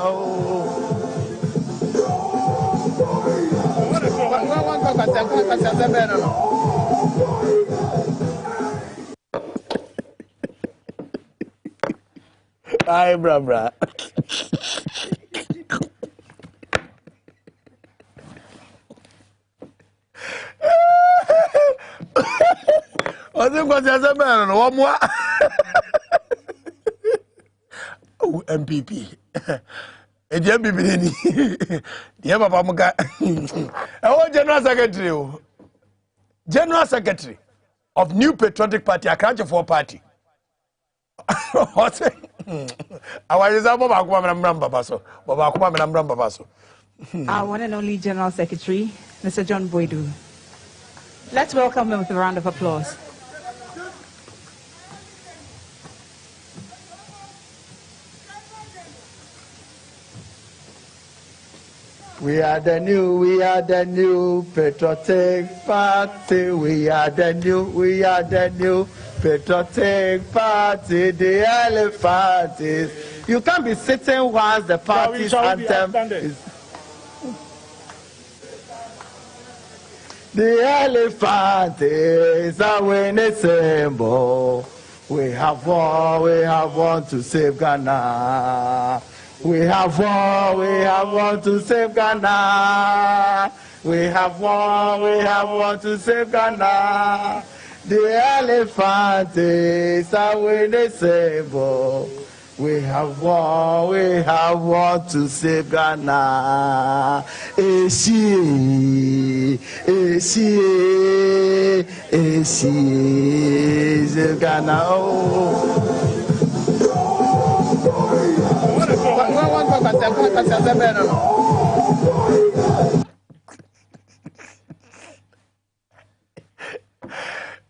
Hi, bra. I think what's the man no more. Oh, MPP. E je MPP ni. Dia papa muka. Oh, General Secretary of New Patriotic Party, Accra for Party. What? Our one and only General Secretary, Mr. John Boydu. Let's welcome him with a round of applause. We are the new patriotic party. We are the new patriotic party. The elephant is. You can't be sitting whilst the party's anthem is. The elephant is a winning symbol. We have won to save Ghana. We have won to save Ghana. We have won to save Ghana. The elephant is a winning symbol. We have won to save Ghana. Save Ghana.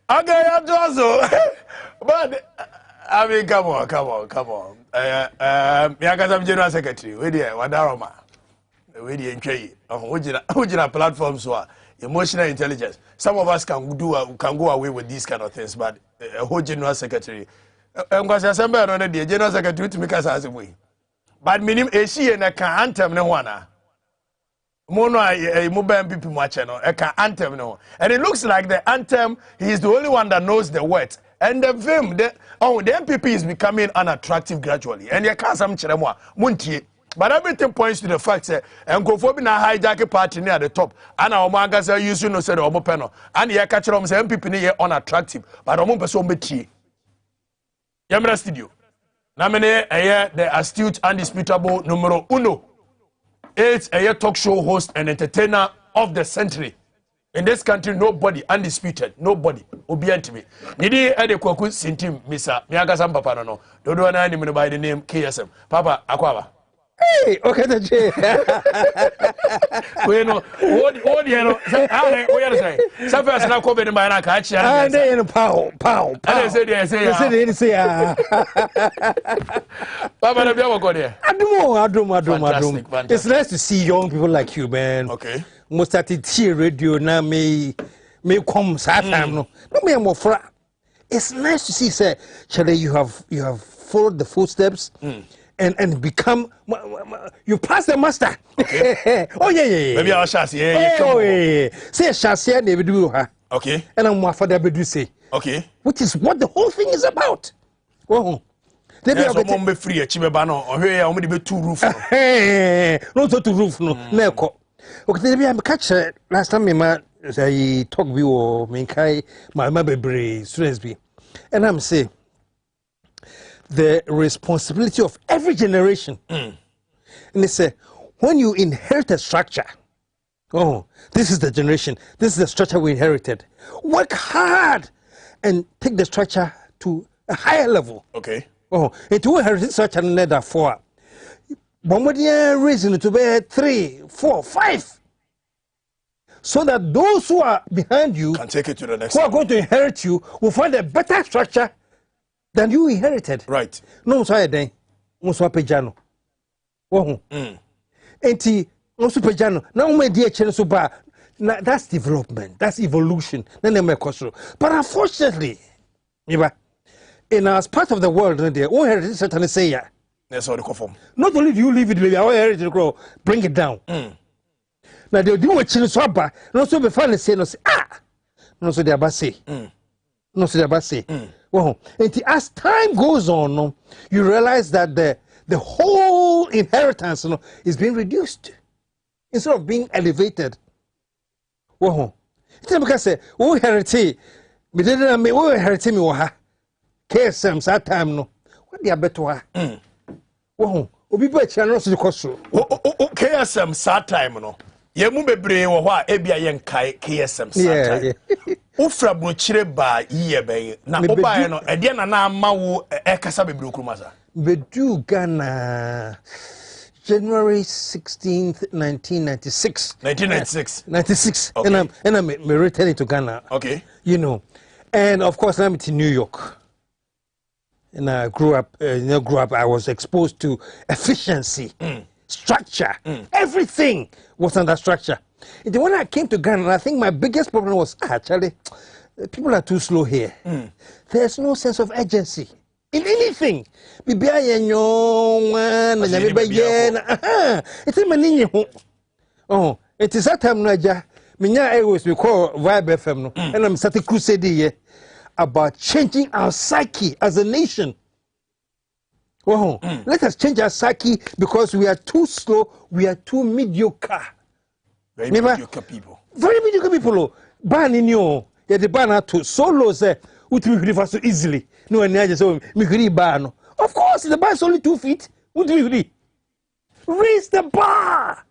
Okay, I'm also, but I mean, come on. Miaka General Secretary, we there, Wadaroma. we the entry original platforms so emotional intelligence. Some of us can go away with these kind of things, but a whole general secretary because assembly on the general secretary to make us as a way. But minimum a she and a can anthem no one. Mono a mobile people watch no a can anthem no. And it looks like the anthem, he is the only one that knows the words. And the film, the MPP is becoming unattractive gradually. And you can't some chiremwa muntie. But everything points to the fact that Nkofo na hijack party near the top. And our magazine use no say the omo panel. And you catch them say MPP ni unattractive. But omo person betie. Yamra studio. Namene the astute undisputable numero uno. It's a talk show host and entertainer of the century. In this country, nobody undisputed, nobody obedient me. Nidi ede kwaku sintim misa miaga papa no. Dodo na ni by the name KSM. Papa akwaba. Hey, okay the J. We know what you know. Ah, we are saying. Some person na ko be by na ka chi. Ah, dey in pow. I say Papa na bia wako there. Adum. It's nice to see young people like you, man. Okay. Most started here radio now me come time no me am ofra. It's nice to see say Chale you have followed the footsteps and become you pass the master. Okay. Oh yeah. Maybe our chassis say chassis na be do ha. Okay. And I'm father be do say. Okay. Which is what the whole thing is about. Oh. Let me be free chibeba no ohwe ya omo de be two roof no. No to roof no. Na eko. Okay, maybe I'm catch last time I talk with you me kai my baby students be. And I'm saying the responsibility of every generation. And they say when you inherit a structure, this is the generation, this is the structure we inherited. Work hard and take the structure to a higher level. Okay. And to inherit structure another 4. Bombardier reason to be 3, 4, 5. So that those who are behind you can take it to the next who are going to inherit you will find a better structure than you inherited. Right. No, sorry, then. Musa Pejano. Enti, Musa Pejano. Now, my dear Chenesuba, that's development, that's evolution. But unfortunately, in our part of the world, they all heritage certainly say, yeah. That's all the conform. Not only do you leave it, baby, our heritage grow, bring it down. Now they do what Chile swabba, no so be finally say no say no so they are say. No so they are say. Well, and as time goes on, you realize that the whole inheritance is being reduced instead of being elevated. Well, it's because say we inherit me didn't me we inherit me wa KSM that time no. What they are better. Well, obi be channel so the cost. KSM that time no. Ye mu bebre wo ho a ebia ye nkai KSM time. Ufra brochire ba yiye ben na obae no ede na na ama wo ekasa bebre okrumasa. Bedu Ghana January 16th 1996. 1996. Okay. And I'm returning to Ghana. Okay. You know. And of course I'm in New York. And I grew up I was exposed to efficiency. Structure, everything was under structure. And when I came to Ghana, I think my biggest problem was actually people are too slow here. There's no sense of urgency in anything. It's it is that time Naja. Minya always we call Vibe FM and I'm starting crusade here about changing our psyche as a nation. Let us change our psyche because we are too slow, we are too mediocre. Very mediocre people. Very mediocre people. Ban in you, the ban to solo say, would we refer so easily? No, and I just say, ban. Of course, the bar is only 2 feet. Would we raise the bar?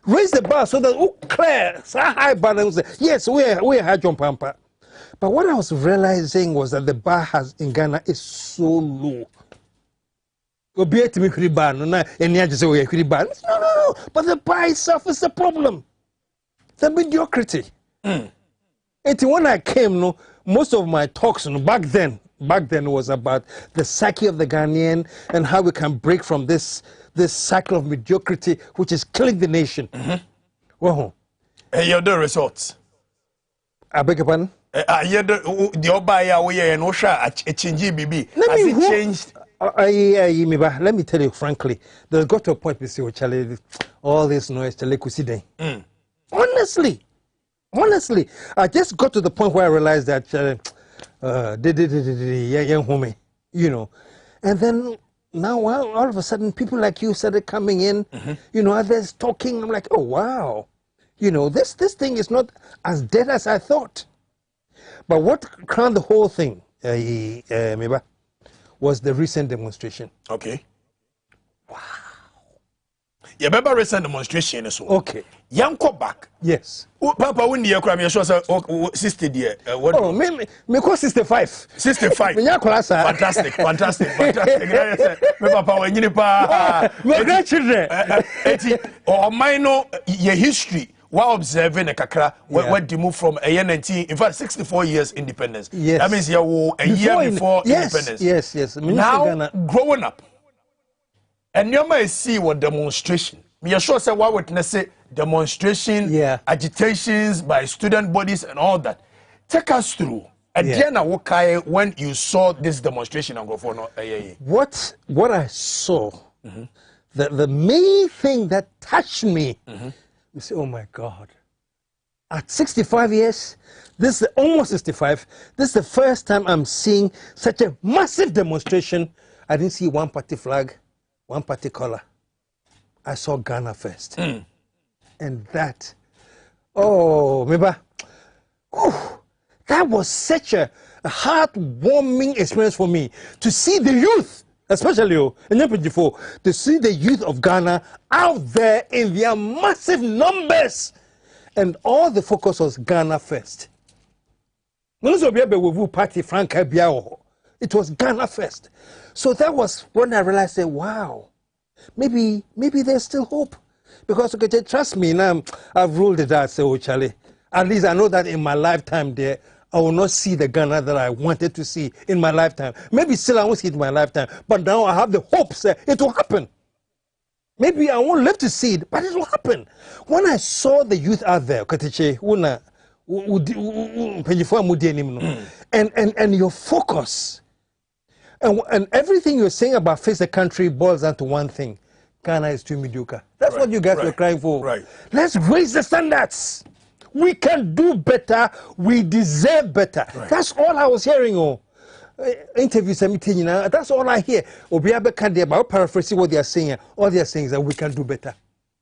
Raise the bar so that clear, so high bar. Yes, we're high jump pamper. But what I was realizing was that the bar in Ghana is so low. No. But the bar itself is the problem. The mediocrity. And when I came, most of my talks back then, back then was about the psyche of the Ghanaian and how we can break from this cycle of mediocrity which is killing the nation. Well, your the results. I beg your pardon? The Obaya way and Osha a change BB. Has it changed? Let me tell you frankly, there's got to a point, Mr. Charlie, all this noise, Honestly, I just got to the point where I realized that, young homie, you know, and then now all of a sudden people like you started coming in, you know, others talking. I'm like, oh wow, you know, this thing is not as dead as I thought. But what crowned the whole thing, Meba, was the recent demonstration. Okay. Wow. You remember recent demonstration as well? Okay. Young go back. Yes. Papa, when you come, you show us 60 years. Oh, me 65. 65. Fantastic. Me papa, when you my grandchildren. Or minor your history. While observing a kakra, what you move from a 19, in fact, 64 years independence. Yes. That means you're a year before independence. Yes. Now, growing up, and you might see what demonstration. Me sure say what witness demonstration, agitations by student bodies and all that. Take us through. Again, when you saw this demonstration and go for what I saw, the main thing that touched me. You say, oh my God. At 65 years, this is almost 65. This is the first time I'm seeing such a massive demonstration. I didn't see one party flag, one party color. I saw Ghana first. And that, Meba, that was such a heartwarming experience for me to see the youth. Especially to see the youth of Ghana out there in their massive numbers. And all the focus was Ghana first. It was Ghana first. So that was when I realized, wow, maybe there's still hope. Because, okay, trust me, now I've ruled it out, so Charlie. At least I know that in my lifetime there, I will not see the Ghana that I wanted to see in my lifetime. Maybe still I won't see it in my lifetime, but now I have the hopes that it will happen. Maybe I won't live to see it, but it will happen. When I saw the youth out there, and your focus, and everything you're saying about face the country boils down to one thing: Ghana is too mediocre. That's what you guys were crying for. Let's raise the standards. We can do better. We deserve better. That's all I was hearing. Interviews, that's all I hear. I'll paraphrase what they are saying. All they are saying is that we can do better.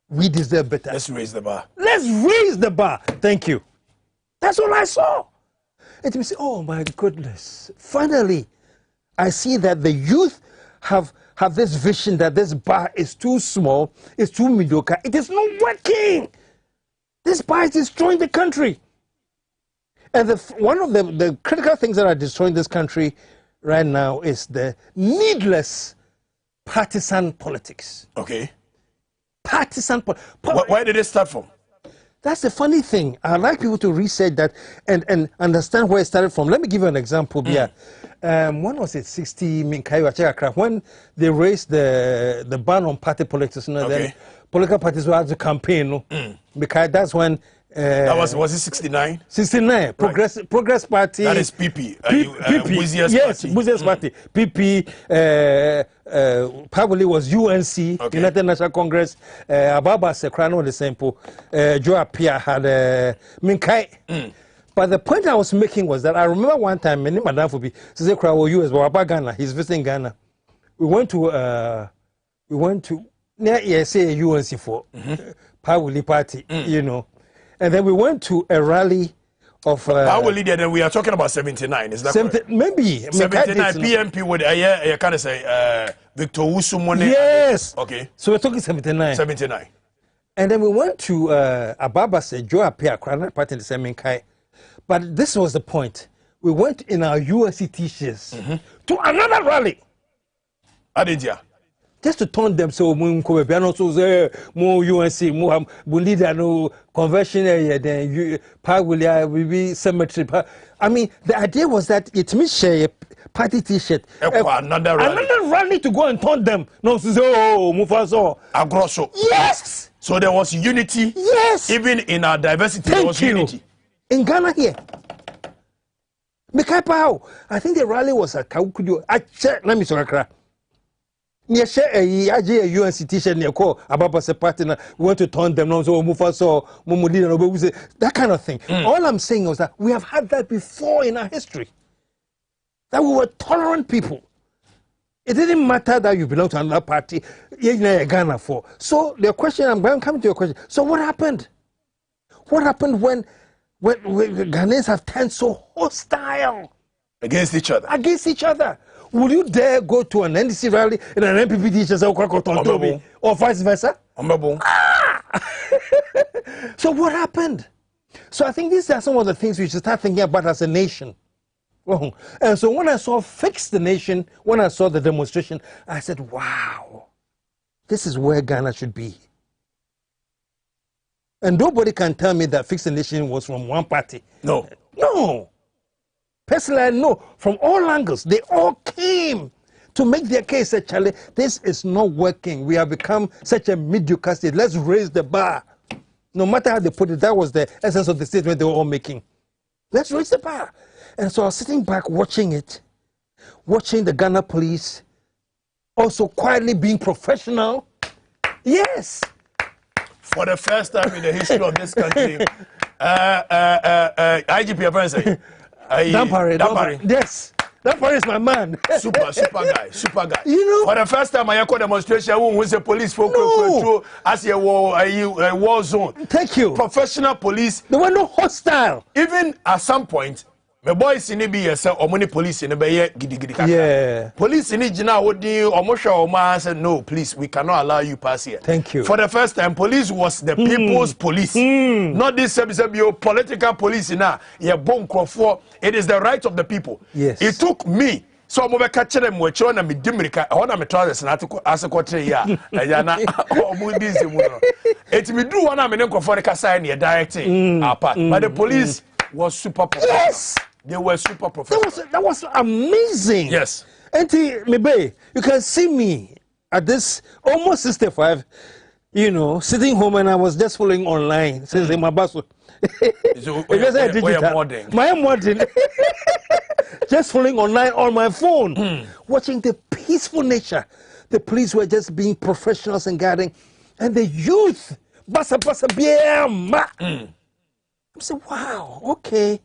We deserve better. Let's raise the bar. Let's raise the bar. Thank you. That's all I saw. And you say, oh my goodness. Finally, I see that the youth have this vision that this bar is too small, it's too mediocre. It is not working. This bar is destroying the country. And one of the critical things that are destroying this country right now is the needless partisan politics. Okay. Partisan politics. Where did it start from? That's the funny thing. I'd like people to research that and understand where it started from. Let me give you an example. When was it? 60 when they raised the ban on party politics. Then political parties were to campaign. Because that's when that was it 69? 69. Progress Party. That is PP. Buzia's party. PP. Probably was UNC, United National Congress. Ababa Sekrano the Sempo. Joe Apia had Minkai. But the point I was making was that I remember one time, my name Madam Fubi, US, but Ghana. He's visiting Ghana. We went to say UNC for Pawuli Party, you know. And then we went to a rally of... Pawuli, then we are talking about 79, is that correct? Maybe. 79, PMP with, you kind of say, Victor Usumone. Yes. Okay. So we're talking 79. 79. And then we went to Ababa, Joe Apia, Krana Party in the same Kai. But this was the point. We went in our USC t-shirts to another rally. Adidja. just to turn them so more UNC, more leader no conversion area, then you will be cemetery. I mean, the idea was that it means share party T-shirt. Another rally to go and turn them. No, Mufaso. Agrosso. Yes. So there was unity. Yes. Even in our diversity, there was unity. In Ghana here. I think the rally was at Kaukudio. Let me say, near share a UNC T-shirt near call about a partner. We want to turn them on so Mufaso, Mumudi, that kind of thing. All I'm saying was that we have had that before in our history. That we were tolerant people. It didn't matter that you belong to another party, you're Ghana for. So the question, I'm going to come to your question. So what happened? What happened when Ghanaians have turned so hostile? Against each other. Against each other. Will you dare go to an NDC rally and an MPP teacher or vice versa? So what happened? So I think these are some of the things we should start thinking about as a nation. And so when I saw Fix the Nation, when I saw the demonstration, I said, wow, this is where Ghana should be. And nobody can tell me that Fix the Nation was from one party. No. No. Personally, I know from all angles, they all came to make their case. Said, Charlie, this is not working. We have become such a mediocre state. Let's raise the bar. No matter how they put it, that was the essence of the statement they were all making. Let's raise the bar. And so I was sitting back watching it, watching the Ghana police also quietly being professional. Yes. For the first time in the history of this country, IGP Abranaaso. Dampare. Yes. Dampare is my man. Super guy. You know, for the first time, I called demonstration who was the police for control as a war zone. Thank you. Professional police. They were not hostile. Even at some point, my boys in the say or many police in the bay gidi kaka. Yeah. Police in Jina would do or said no, please, we cannot allow you pass here. Thank you. For the first time, police was the people's police. Not this political police in it is the right of the people. Yes. It took me. So I'm catch them which on me dimrika. I want me trousers and as a quarter ya. It me do one I'm in for the casa and directing our part. But the police was super professional. Yes. They were super professional. That was amazing. Yes. And maybe you can see me at this almost 65, you know, sitting home and I was just following online. Says my boss. My modern. Just following online on my phone, watching the peaceful nature. The police were just being professionals and guarding, and the youth, I said, wow, okay.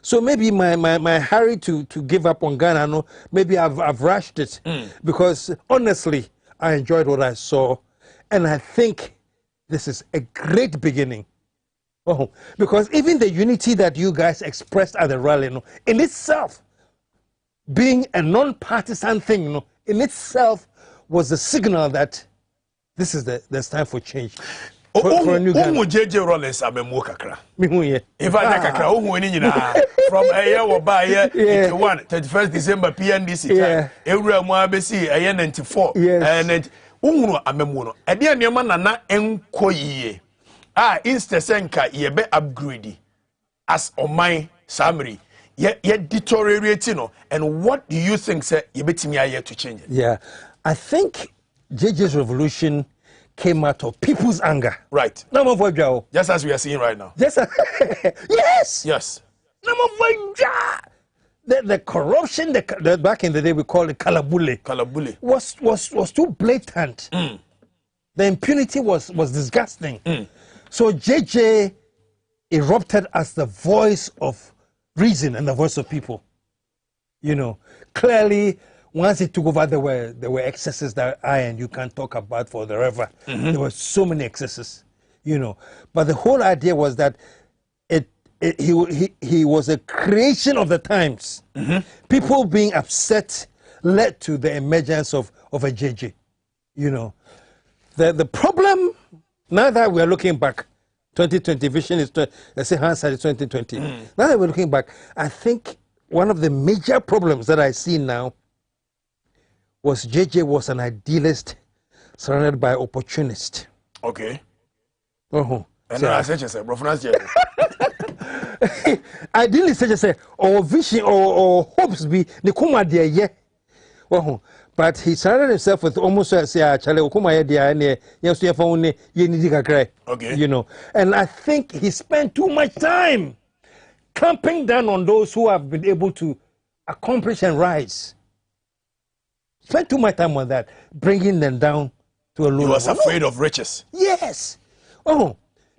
So maybe my hurry to give up on Ghana, no, maybe I've rushed it. Because honestly, I enjoyed what I saw. And I think this is a great beginning. Because even the unity that you guys expressed at the rally, no, in itself, being a non-partisan thing, no, in itself was a signal that this is there's time for change. For a new Ghana. JJ Rollins abemu kakra. If I kakra, from a year or by year, 31st December PNDC, every month BC, a year 94, and amemuno. Edia niema nana enkoyiye. Instesenka yebe upgrade as on my summary. Ye deteriorating, and what do you think, sir, you betting here to change it? Yeah, I think JJ's revolution came out of people's anger. Right. Just as we are seeing right now. Yes. Yes. The corruption, the back in the day we called it kalabule, was too blatant. The impunity was disgusting. So JJ erupted as the voice of reason and the voice of people. You know, clearly, once he took over, there were excesses that I and you can't talk about forever. There were so many excesses, you know. But the whole idea was that he was a creation of the times. People being upset led to the emergence of a JJ. You know, the problem now that we are looking back, 2020 vision is let's say hindsight is 2020. Now that we're looking back, I think one of the major problems that I see now was JJ was an idealist surrounded by opportunists. Okay. And then I said, ideally, say, or vision or hopes be the kuma dear, yeah. But he surrounded himself with almost Charlie Okuma dear, and yes, you phone, okay. You know, and I think he spent too much time clamping down on those who have been able to accomplish and rise. Spent too much time on that, bringing them down to a low level. He was afraid of riches. Yes.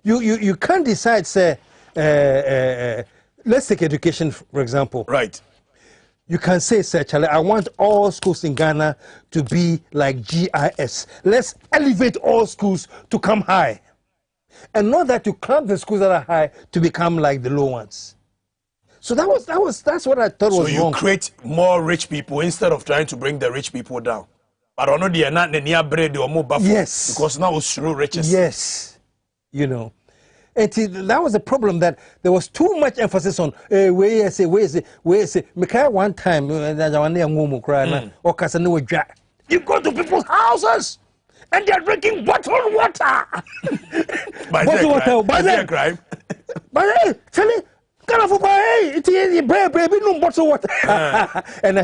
You can't decide, say, let's take education, for example. Right. You can say, Charlie, I want all schools in Ghana to be like GIS. Let's elevate all schools to come high. And not that you clamp the schools that are high to become like the low ones. So that's what I thought was wrong. So you create more rich people instead of trying to bring the rich people down. But I know they are not near bread or more buffalo. Yes. Because now it's through riches. Yes. You know. And that was the problem, that there was too much emphasis on where is it. Mekai one time you go to people's houses and they are drinking bottled water. Bottled water. Is that a crime? But hey, Charlie, kind of it's baby no bottled water. And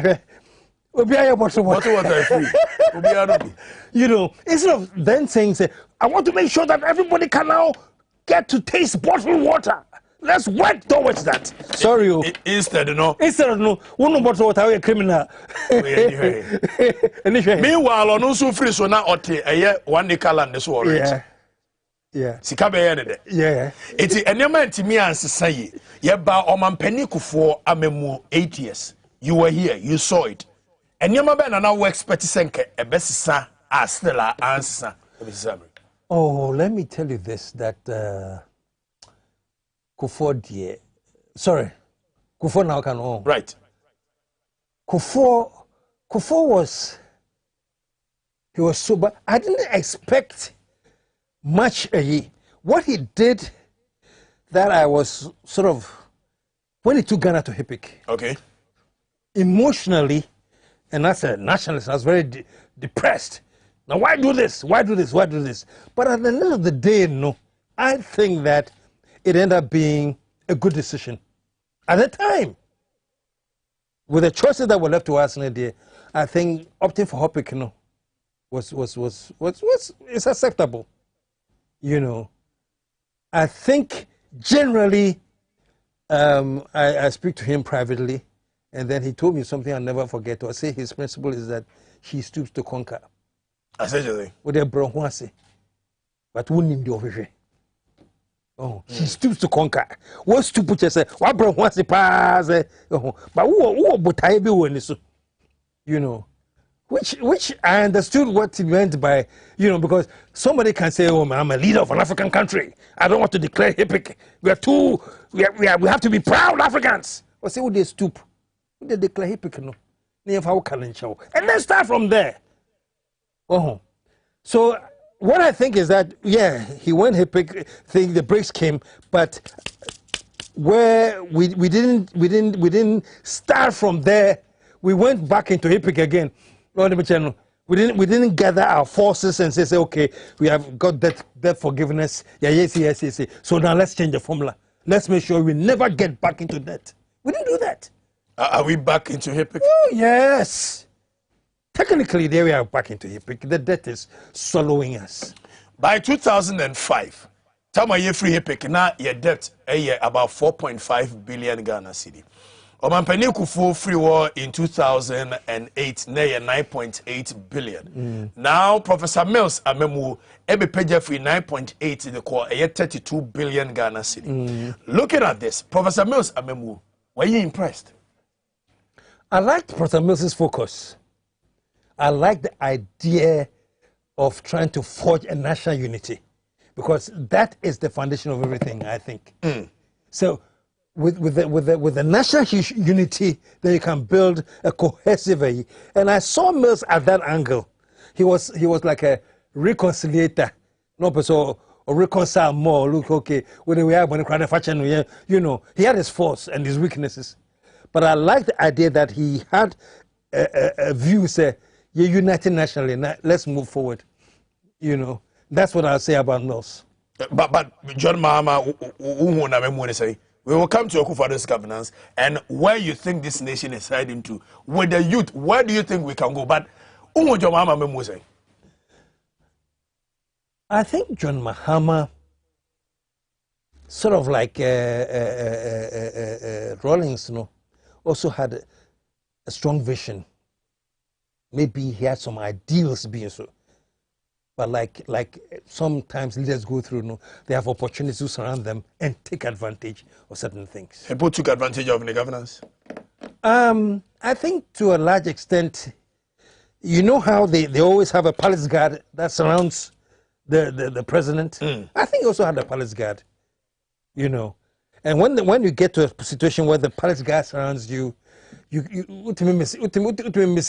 bottled water is free. You know, instead of then saying, I want to make sure that everybody can now get to taste bottled water. Let's work towards that. Sorry, Instead of one bottled water, a criminal. Meanwhile, on also free so now a 1 acre land this war. Yeah. Sikabe yeah. It's an element to me and say, ba oman peniku for amemu 8 years. You were here, you saw it. And your man and now expect to send a best son as still answer. Oh, let me tell you this, that Kufuor now can own. Right. Kufuor was sober. I didn't expect much. What he did, that I was sort of, when he took Ghana to HIPIC. Okay. Emotionally, and as a nationalist, I was very depressed. Now, why do this? Why do this? Why do this? But at the end of the day, I think that it ended up being a good decision. At the time, with the choices that were left to us in the day, I think opting for HIPIC, it's acceptable. You know, I think generally, I speak to him privately, and then he told me something I'll never forget. I say his principle is that he stoops to conquer. Essentially. With their bronhuase. But who named the official? He stoops to conquer. What stupid say, what bronhuase pass? But who butaibe when so? You know. Which I understood what he meant by, you know, because somebody can say, oh, man, I'm a leader of an African country. I don't want to declare HIPIC. We have to be proud Africans. Or say, would they stoop? Would they declare HIPIC? No. And then start from there. So what I think is that, yeah, he went HIPIC, think the breaks came, but where we didn't start from there, we went back into HIPIC again. We didn't gather our forces and say, okay, we have got that forgiveness. Yes. So now let's change the formula. Let's make sure we never get back into debt. We didn't do that. Are we back into HIPIC? Oh, yes. Technically, there we are back into HIPIC. The debt is swallowing us. By 2005, time a year free HIPIC, now your debt about 4.5 billion Ghana cedi. Omampani Kufuor free war in 2008, now 9.8 billion. Now, Professor Mills Amemu, ebe peja free 9.8 in the core, 32 billion Ghana cedi. Looking at this, Professor Mills Amemu, were you impressed? I liked Professor Mills's focus. I like the idea of trying to forge a national unity, because that is the foundation of everything, I think. So with the national unity, then you can build a cohesive. And I saw Mills at that angle. He was like a reconciliator, so or reconcile more. Look, okay, when we are you know, he had his faults and his weaknesses, but I like the idea that he had a view, say, you're united nationally. Now, let's move forward. You know, that's what I'll say about Mills. But John Mahama, we will come to Akufo-Addo's governance and where you think this nation is heading to. With the youth, where do you think we can go? But John Mahama say? I think John Mahama, sort of like Rawlings, also had a strong vision. Maybe he had some ideals being so. But like sometimes leaders go through, they have opportunities to surround them and take advantage of certain things. People took advantage of the governance? I think to a large extent, you know how they always have a palace guard that surrounds the president? I think he also had a palace guard, you know. And when you get to a situation where the palace guard surrounds you miss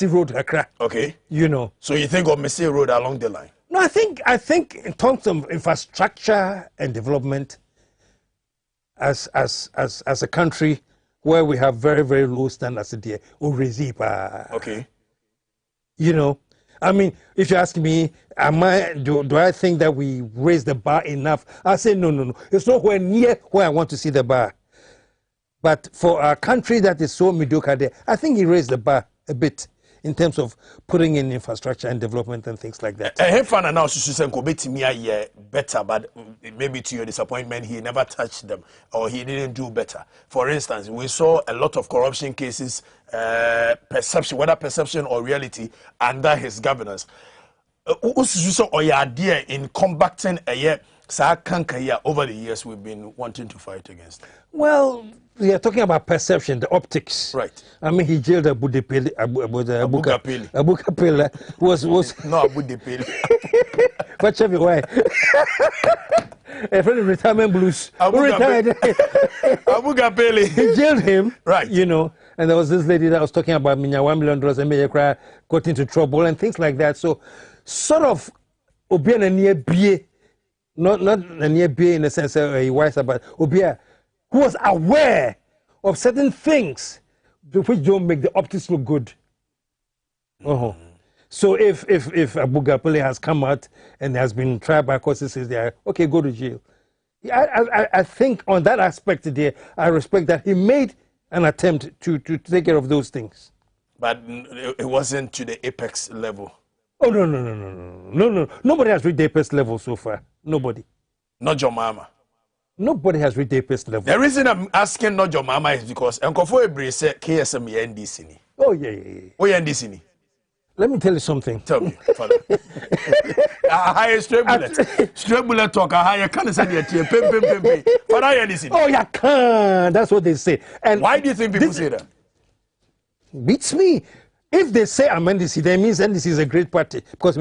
road Accra. Okay. You know. So you think of Messi Road along the line? No, I think in terms of infrastructure and development, as a country where we have very, very low standards there, okay. You know, I mean, if you ask me, do I think that we raise the bar enough? I say no. It's nowhere near where I want to see the bar. But for a country that is so mediocre there, I think he raised the bar a bit in terms of putting in infrastructure and development and things like that. Better, but maybe to your disappointment, he never touched them or he didn't do better. For instance, we saw a lot of corruption cases, perception, whether perception or reality, under his governance. Or your idea in combating over the years we've been wanting to fight against? Well, we are talking about perception, the optics. Right. I mean, he jailed Abu Kapele was no Abu Depele. But check me why. A friend of retirement blues. Abu Kapele. He jailed him. Right. You know, and there was this lady that was talking about $1 million and Mayakra got into trouble and things like that. So, sort of, Obiana near BA. Not near BA in the sense he was about Obia, who was aware of certain things which don't make the optics look good. So if Abu Kapele has come out and has been tried by court, says there, okay, go to jail. I think on that aspect there, I respect that he made an attempt to take care of those things. But it wasn't to the apex level. Oh, no. Nobody has reached the apex level so far. Nobody. Not John Mahama. Nobody has reached the apex level. The reason I'm asking not John Mahama is because Nkofo Ebre said KSM NDC. Oh, yeah. Oh, NDC. Let me tell you something. Tell me, Father. Straight bullet talk. I can't say that. Father, NDC. Oh, you can't. That's what they say. And why do you think people say that? Beats me. If they say I'm NDC, that means NDC is a great party because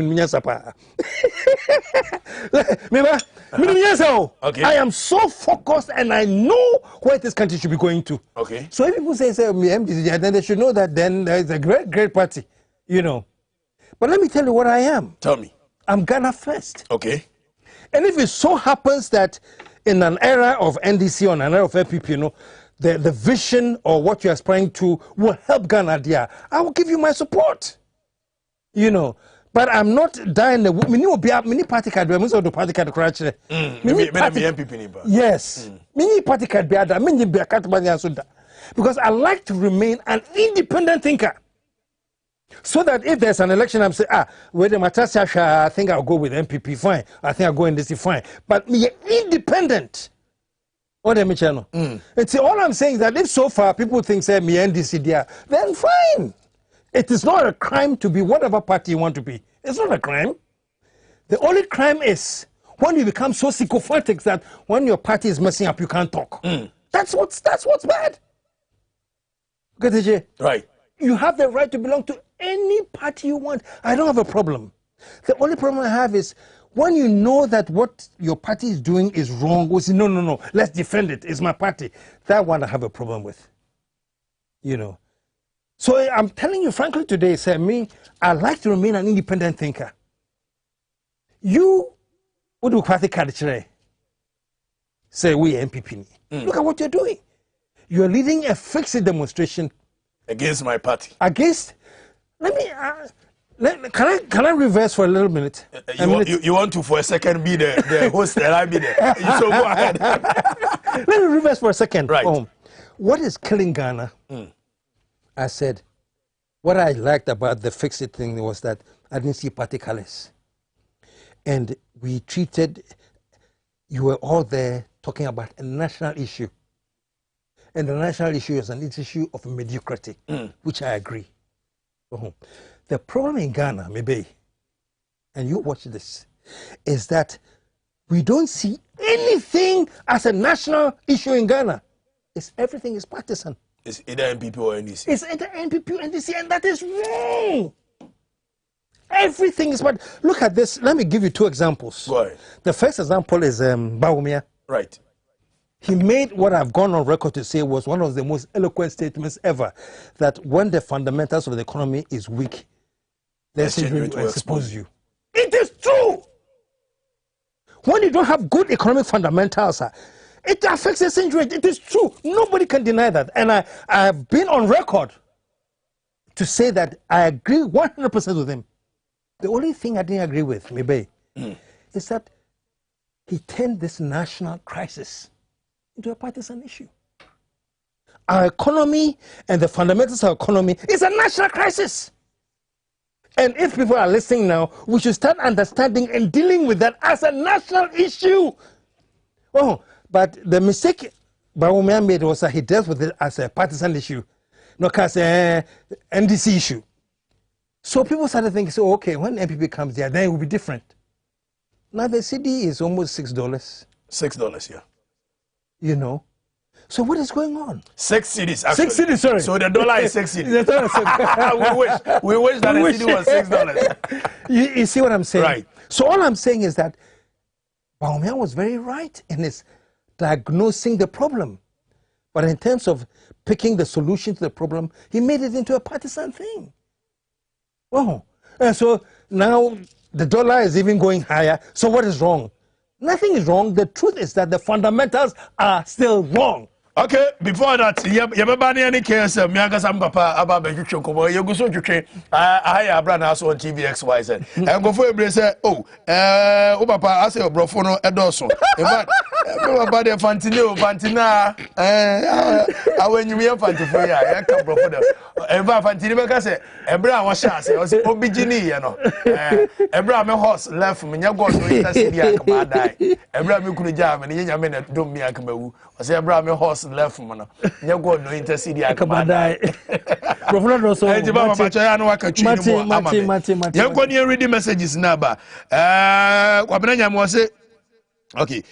okay. I am so focused and I know where this country should be going to. Okay. So if people say MDC, then they should know that then there is a great party, you know. But let me tell you what I am. Tell me. I'm Ghana first. Okay. And if it so happens that in an era of NDC or an era of FPP, you know, the vision or what you're aspiring to will help Ghana there, I will give you my support. You know, but I'm not dying the mini party card, the party card crash. Yes. Mini party card because I like to remain an independent thinker. So that if there's an election, I'm saying, where the Matasha, I think I'll go with MPP, fine. I think I'll go in this, fine. But me independent. And see, all I'm saying is that if so far people think, say, me NDC there, then fine. It is not a crime to be whatever party you want to be. It's not a crime. The only crime is when you become so sycophantic that when your party is messing up, you can't talk. That's what's bad. Right. You have the right to belong to any party you want. I don't have a problem. The only problem I have is when you know that what your party is doing is wrong, we say, no, let's defend it. It's my party. That one I have a problem with. You know. So I'm telling you frankly today, say me, I like to remain an independent thinker. You, what do party card say we MPP. Look at what you're doing. You're leading a fixed demonstration against my party. Against, let me, Can I reverse for a little minute? You want to for a second be the host and I be there. So go ahead. Let me reverse for a second. Right. What is killing Ghana? I said, what I liked about the fix-it thing was that I didn't see party colors. And we treated, you were all there talking about a national issue. And the national issue is an issue of mediocrity, which I agree. The problem in Ghana, maybe, and you watch this, is that we don't see anything as a national issue in Ghana. Everything is partisan. It's either NPP or NDC. It's either NPP or NDC, and that is wrong. Everything is partisan. Look at this. Let me give you 2 examples. Go ahead. The first example is Bawumia. Right. He made what I've gone on record to say was one of the most eloquent statements ever, that when the fundamentals of the economy is weak, the exchange rate will expose you. It is true. When you don't have good economic fundamentals, it affects the exchange rate. It is true. Nobody can deny that. And I have been on record to say that I agree 100% with him. The only thing I didn't agree with, maybe, is that he turned this national crisis into a partisan issue. Our economy and the fundamentals of our economy is a national crisis. And if people are listening now, we should start understanding and dealing with that as a national issue. But the mistake Bawumia made was that he dealt with it as a partisan issue, not as an NDC issue. So people started thinking, so okay, when NPP comes there, then it will be different. Now the CD is almost $6. $6, yeah. You know? So what is going on? 6 cities, actually. 6 cities, sorry. So the dollar is 6 cities. we wish that the city was $6. You see what I'm saying? Right. So all I'm saying is that Bawumia was very right in his diagnosing the problem. But in terms of picking the solution to the problem, he made it into a partisan thing. And so now the dollar is even going higher. So what is wrong? Nothing is wrong. The truth is that the fundamentals are still wrong. Okay, before that, yababani any case, mianga some papa about the kitchen kobo. You go so to I Abranaaso on TVXYZ. And go for a say, oh, papa, I say brofono edoso. In fact, about the Fantina, when you hear Fantifia, I come brofono. In fact, Fantina say, Ebra was shas, I was Obigini, you know. Ebra me horse left me, you go to Intercity, come on, die. Ebra me could jam and you mean don't me, I come. I say, Ebra me horse left from you go no Intercity, I come on, die. Professionalism. So, I'm going to read the messages now. Okay.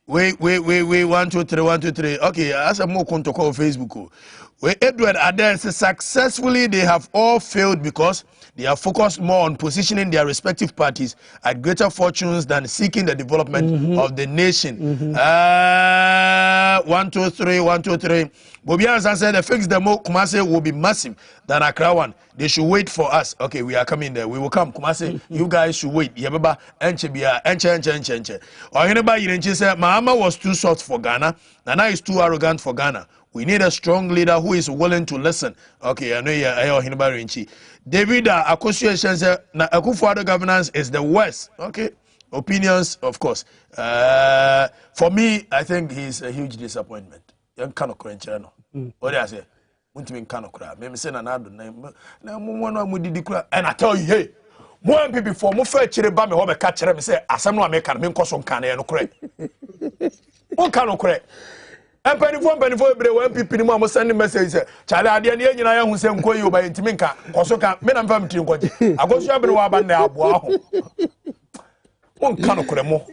Wait, 1, 2, 3. Okay, as a more to call Facebook. Where Edward Adair says successfully they have all failed because they are focused more on positioning their respective parties at greater fortunes than seeking the development of the nation. 1, 2, 3. Bobian said the fix demo Kumase will be massive than Accra one. They should wait for us. Okay, we are coming there. We will come. Kumase, you guys should wait. Yababa, enche. Or anybody in say Mahama was too soft for Ghana. Nana is too arrogant for Ghana. We need a strong leader who is willing to listen. Okay, I know you're Hinaba Rinchi. David Association said Akufo-Addo governance is the worst. Okay, opinions, of course. For me, I think he's a huge disappointment. Young kind of Korean. What do I say? Maybe say another name. And I tell you, hey, more people for more fair chile bame ho be catch me say asem no American me nkoso kan no correct. Won kan no correct. And penifo ebre one people ni mo send message say chale ade ne nyina ya hu se nkoyi oba ntimi nka koso kan me na mfa mtiri nkoje. Agosu abere wa ba na abo aho. Won kan no correct mo.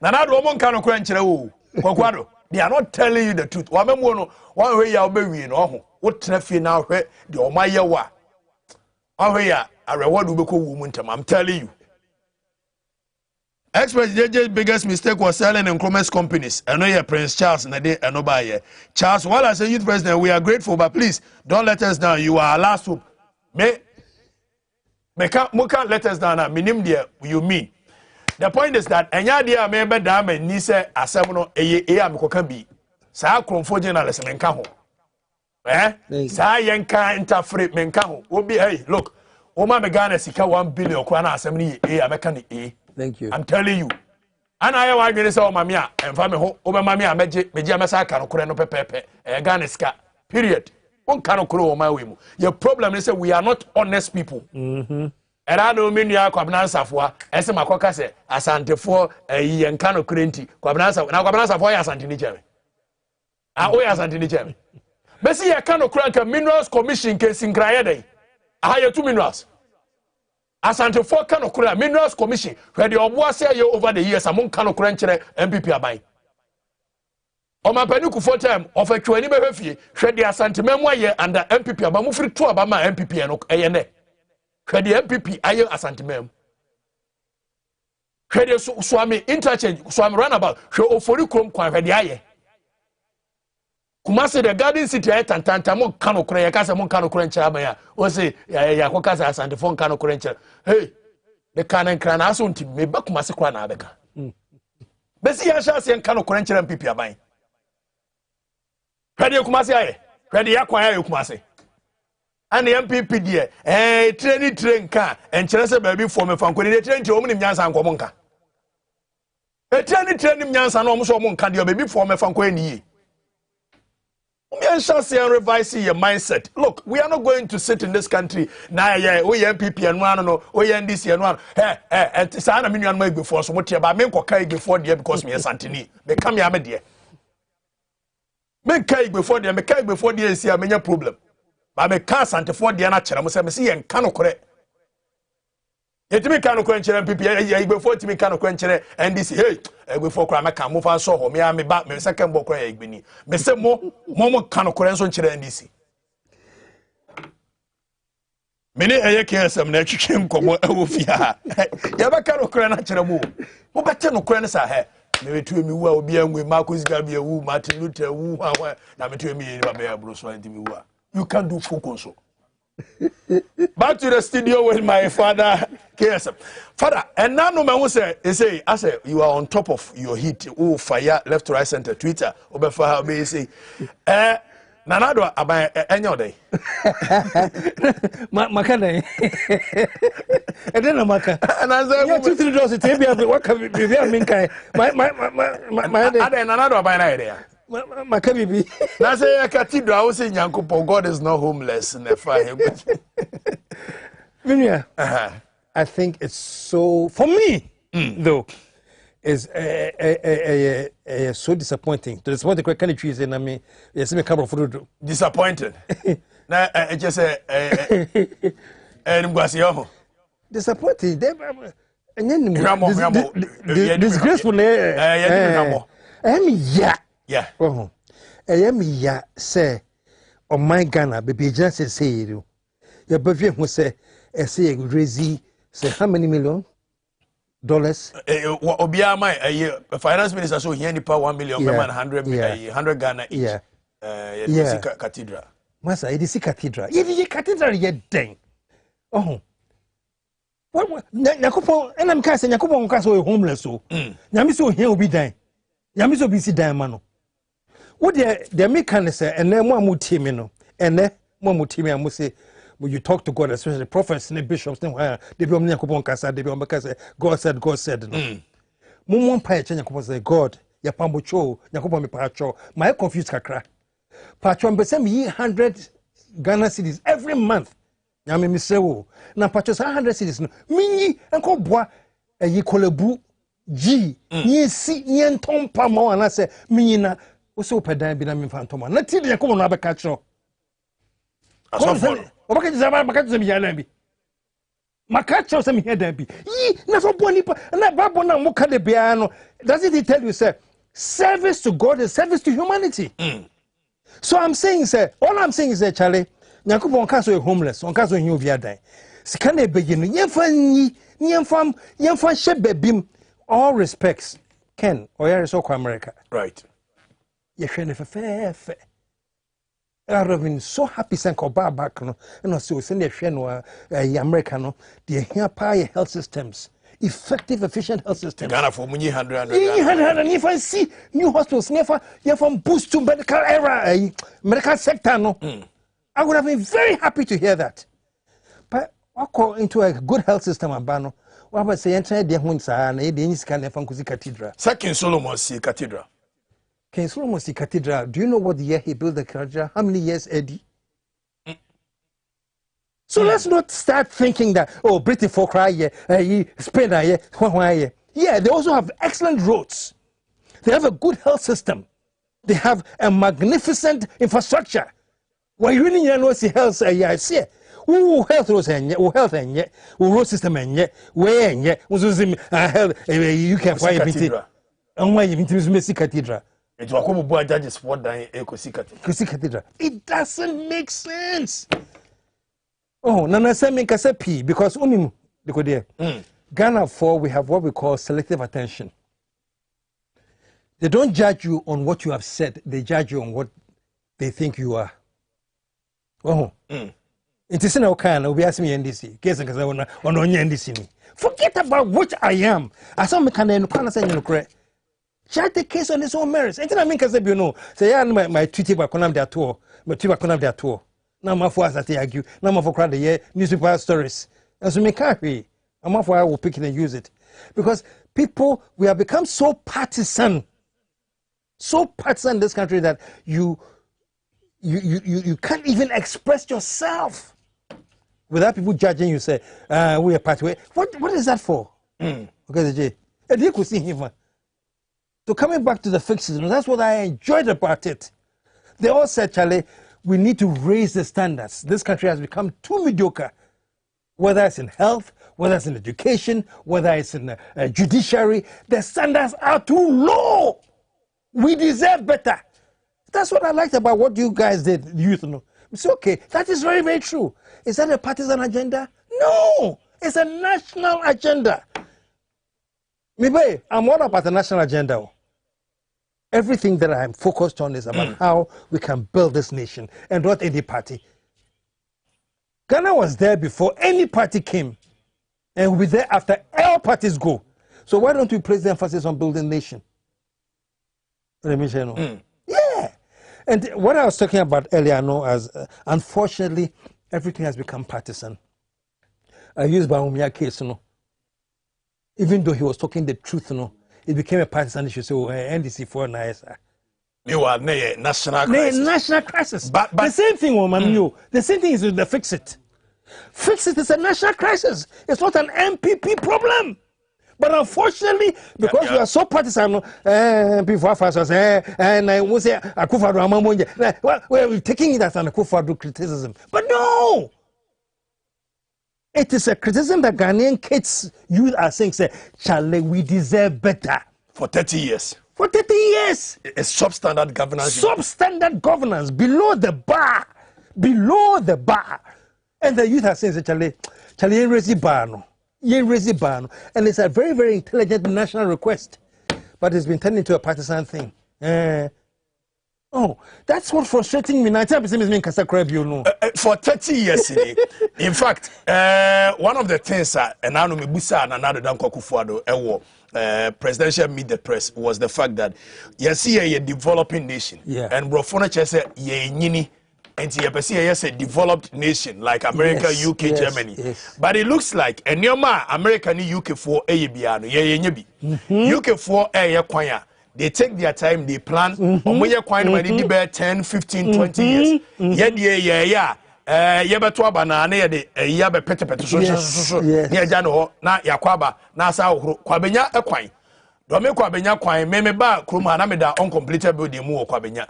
Na na do mo kan no correct nkyere wo. Kwakwado. They are not telling you the truth. One way you be no what traffic now where the Omaya wa. One way a reward will be woman. I'm telling you. Express JJ's biggest mistake was selling in commerce companies. I know you're Prince Charles and nobody. Charles, while as a youth president, we are grateful, but please don't let us down. You are our last hope. Me can't let us down now. Minim there you mean. The point is that enya dia me be da man ni se asem no am ko kan bi sa kromfo journalist men ka ho sa yen kan interfere men ka ho obi hey look Oma me Ghana sika 1 billion kwa na asem ni a meka ni Thank you. I'm telling you. And I want to say o mami a emfa me ho o be mami a meje amesa aka no kore no pepepe Ghana sika period. Won ka no kore o ma we mu. Your problem is say we are not honest people. Mhm. Era no menu akwabna nsafo ese makoka se asantefo ye nka no kore nti kwabna nsafo ya asante ni jeme. O ya asante ni jeme. Besi ye ka no kore nka minerals commission ke sinkraye dey. Aha ye 2 minerals. Asante for Kano Kura Minerals Commission, where the Obuasi over the years among Kano Kuranche MPP Abai. Oma Penuku for time of a 20 behavior, where the Asante Memoye under MPP Abamufri to Abama MPP and ANA. Where the MPP Ayo Asante Mem. Where the Swami interchange, Swami runabout, show Oforikum Kwa where the Aye. Kumasi the Garden City tantanta mo Kano Kura yakasa mo Kano Kuranche Abaya. O say ya kwakasa Asante for Kano Kuranche. Hey, the canon cran asunti me back Kumasi na abeka. Besi ya shasi en Kano Kuranche MPP Abai. Where the Kumasi aye, where the Yakwa Kumasi. And the MPP die, train car, and Chelsea baby for me from Kuni train to Omni Yansan Komonka. A train Yansan almost Omonka, your baby for me from Kuni. We shall see and revise your mindset. Look, we are not going to sit in this country. Nah, yeah, we MPP and one, no, we NDC and one. And Tisana million make before so much about me Kokai before the because me a Santini. They come here, my dear. Make cake before the make cake before the see a many problem. But me can't Santa for the natural. I must see and cannot correct. Yet me cannot quench MPP before to me cannot quench NDC. Hey, before crime I can move on so me and me back me second book. Me say more cannot correct on NDC. Many a year some nature came come over here. Yaba cannot correct natural move. What better no correct are here? Maybe to me will be with Marcus Gabia, who Martin Luther, who now to me in Bruce. You can do full console. Back to the studio with my father. Yes, father. And now no man will say, I say you are on top of your heat. Oh, fire left, right, center, Twitter. Obefa may say, Nanado about any day. Makana. And then a maka. And I said, 2-3 doors. It's maybe what can be minkai. My another by an idea. Makabibi. Now say a cathedral. I was saying, Yankupo, God is not homeless in the fire. Vinia, I think it's so for me though. Is so disappointing. To disappoint the quick kind of trees, and I mean, yes, me come from disappointed. Now, I just say, disappointing. Disgraceful. Yeah. Oh, yeah. Say, on my Ghana, baby, just say you. Your baby who say, say, crazy. Say, how many $1 million? Obia my finance minister so he need 1 million, 100 Ghana each. Yeah. Cathedral. Masa, it is cathedral. Yeah, cathedral yet dang. Oh. What? Yakupo, and I'm casting Yakupo Castle homeless. So, Yamiso here will be dying. Yamiso be dying, mano. What the mechanics and then one more team, and then one more team, I must say. When you talk to God, especially prophets and bishops, they be on Casa, they be on because God said, no. Mumon Pay Chanyakupo say, God, Yapambucho, Yakupo me Pacho, my confused kakra. Pacho, and send me 100 Ghana cedis every month. Yami Misewo. Now, Pacho 100 cedis. Mini, and call bois, a ye colebu, G, ye see, yen tom pamo, and I say, Mina, was so pedan binam fantoma. Not till Yakupo Nabacacho. Obaka jizaba makacho mi yana bi makacho se mi yana bi yi na so boni pa na babo na muka de bia no does it tell you say service to God is service to humanity. So I'm saying say all I'm saying is that Charlie Yakubon kaso homeless on kaso hin obi adan sika na ebege no yemfa nyi yemfa shebe bim all respects Ken oyare so kwa America right ye hwe ne fefe I have been so happy saying Koba back no and also send a no American the here power health systems effective efficient health systems Ghana for 100 and if I see new hospitals never you from boost to medical era medical sector no I would have been very happy to hear that but Wako into a good health system abano. Waba say enter the hunsa na the Niskan Fankusi Cathedral. Second Solomon Sea Cathedral. King Solomon Sea Cathedral. Do you know what year he built the cathedral? How many years, Eddie? So let's not start thinking that, oh, British folk cry here, Spain here, yeah, they also have excellent roads. They have a good health system. They have a magnificent infrastructure. Why you really know see health? I see. Health roads and health and yet, road system and yet, where and yet, was health. You can find cathedral. And why you to Messi Cathedral? It's what boy judges what dying Cathedral. It doesn't make sense. Oh, Nana Semi Kasepi, because Unimu, Ghana 4, we have what we call selective attention. They don't judge you on what you have said, they judge you on what they think you are. Oh, it is no kind of ask me NDC. Case because I want on NDC. Forget about what I am. I saw me can say you correct. Check the case on its own merits. And I mean, because you know, say, I my tweet about their tour, but tweet about their tour. Now, my for us, I argue. Now, my for crowd the year newspaper stories. As we make happy, I'm for I will pick it and use it. Because people, we have become so partisan in this country that you can't even express yourself without people judging you. Say, we are part way. What is that for? Okay, Jay. And you could see him. So coming back to the fixism, that's what I enjoyed about it. They all said, Charlie, we need to raise the standards. This country has become too mediocre, whether it's in health, whether it's in education, whether it's in judiciary. The standards are too low. We deserve better. That's what I liked about what you guys did, youth. It's okay. That is very, very true. Is that a partisan agenda? No. It's a national agenda. Maybe I'm all about the national agenda. Everything that I'm focused on is about how we can build this nation and not any party. Ghana was there before any party came and will be there after all parties go. So why don't we place the emphasis on building the nation? Yeah. And what I was talking about earlier, I know, as unfortunately, everything has become partisan. I used Bawumia case, even though he was talking the truth, it became a partisan issue. So NDC for NISA. You are national crisis. National crisis. But the same thing, woman. The same thing is with the fix it. Fix it is a national crisis. It's not an MPP problem. But unfortunately, because we are so partisan, people fast and I will say Akufo-Addo Amamonje. Well, we're taking it as an Akufo-Addo criticism. But no. It is a criticism that Ghanaian kids, youth are saying, say, Charlie, we deserve better. For 30 years. For 30 years. A substandard governance. Substandard governance, below the bar. Below the bar. And the youth are saying, Charlie, you raise the bar, no. You raise the bar, no. And it's a very, very intelligent national request. But it's been turned into a partisan thing. Oh, that's what frustrating me. For 30 years, in fact, one of the things, and I know me busa and another than Akufo-Addo, presidential meet the press was the fact that you see a developing nation, and Brofona said ye nyini, and you see a developed nation like America, UK, Germany. But it looks like and America ni UK for a biano ye nyebi, UK for a kwanya. They take their time, they plan. Omoye kwine money di be 10, 15, 20 years. Yebetwa banana ye de yabe pete so. Ye ja no na yakwaba na asa ohoro. Kwabenya ekwan. Do me kwabenya kwan me ba kroma na me da uncompleted building mu wo kwabenya.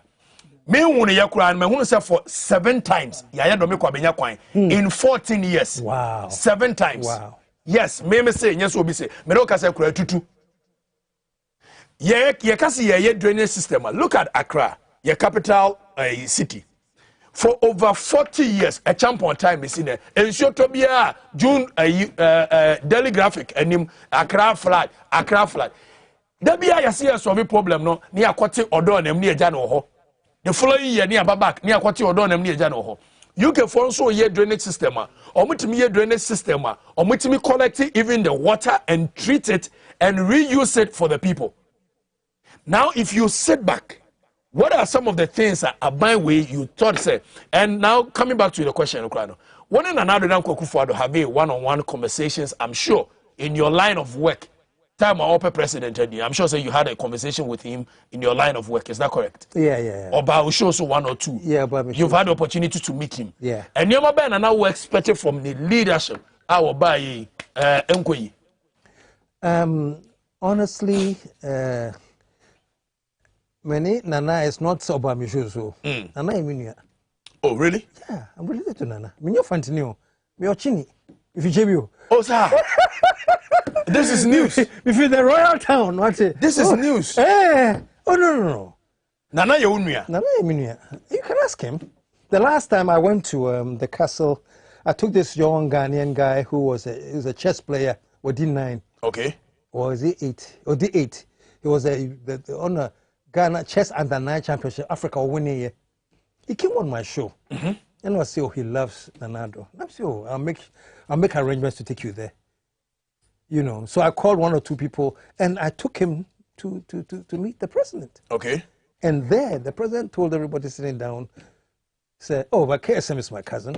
Me hunu ye kura me hunu say for 7 times. Ya do me kwabenya kwan in 14 years. Wow. 7 times. Wow. Yes, me say yes obi say. Me do ka say kura tutu. Yeah, drainage system. Look at Accra, your capital city. For over 40 years, a champion time is in there. And so to be June daily graphic and him Accra flag. There be a serious problem no near Kwati Odo and near Jano. The following year near Babak near Kwati Odo and near Jano. You can also a drainage system, or multi drainage system, or multi collect even the water and treat it and reuse it for the people. Now, if you sit back, What are some of the things that Aban way you thought say? And now coming back to the question, one and another have one-on-one conversations, I'm sure, in your line of work. Time our upper president, I'm sure say you had a conversation with him in your line of work. Is that correct? Yeah. Or by show so one or two. Yeah, but you've had the opportunity to meet him. Yeah. And you're and now we're expected from the leadership. Our by Enkoyi. Honestly, many Nana is not so about me so. Nana Eminia. Oh really? Yeah, I'm related to Nana. Minyo Fantino. Me ochini. If you jebio. Oh sir. This is news. If you're the royal town, what's it? This is news. Oh no. Nana Yeunia. Nana Eminia. You can ask him. The last time I went to the castle, I took this young Ghanaian guy who was a chess player within 9. Okay. Or is it 8? Or the 8. He was on a Ghana Chess Under 9 Championship, Africa winning year. He came on my show. And I say, oh, he loves Nanado. I'm saying, oh, I'll make arrangements to take you there. You know, so I called 1 or 2 people and I took him to meet the president. Okay. And there, the president told everybody sitting down, said, oh, but KSM is my cousin.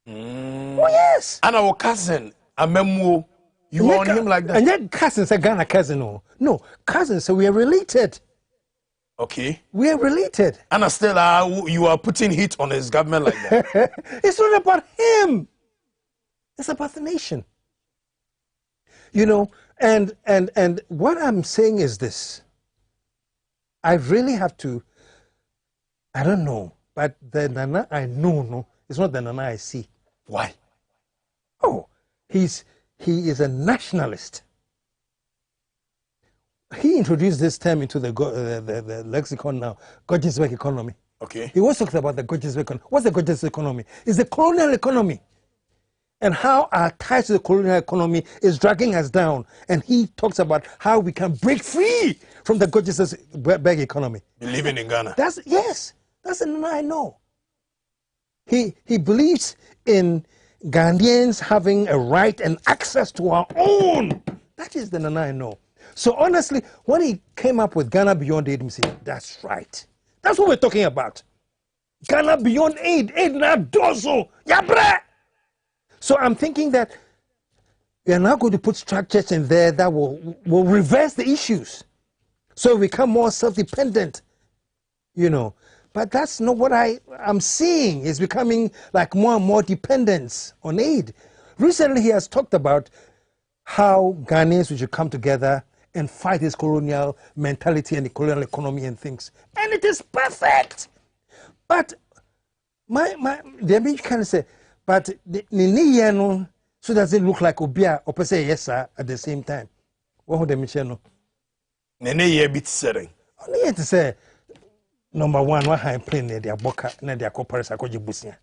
Oh, yes. And our cousin, Amemu, you want him like that? And that cousin said, Ghana cousin. No, cousin, so we are related. Okay. We are related. And still, you are putting heat on his government like that. It's not about him. It's about the nation. You know, and what I'm saying is this. I really have to, I don't know, but the Nana I know, no, it's not the Nana I see. Why? Oh, he is a nationalist. He introduced this term into the lexicon now, Gojisbek economy. Okay. He was talking about the Gojisbek economy. What's the Gojisbek economy? It's the colonial economy. And how our ties to the colonial economy is dragging us down. And he talks about how we can break free from the Gojisbek economy. Living in Ghana. That's the Nana I know. He believes in Ghanaians having a right and access to our own. That is the Nana I know. So honestly, when he came up with Ghana Beyond Aid, he said, that's right. That's what we're talking about. Ghana Beyond Aid. Aid na dozo. Yabre! So I'm thinking that we are now going to put structures in there that will reverse the issues. So we become more self-dependent, you know. But that's not what I'm seeing. It's becoming like more and more dependence on aid. Recently, he has talked about how Ghanaians should come together and fight this colonial mentality and the colonial economy and things. And it is perfect. But the American kind of say, but the so does it look like Obia or say yes, sir, at the same time? What would the Michel Nene ye bit setting. Only to say, number 1, what I'm playing near their boca, near their corporate, I call you Busia.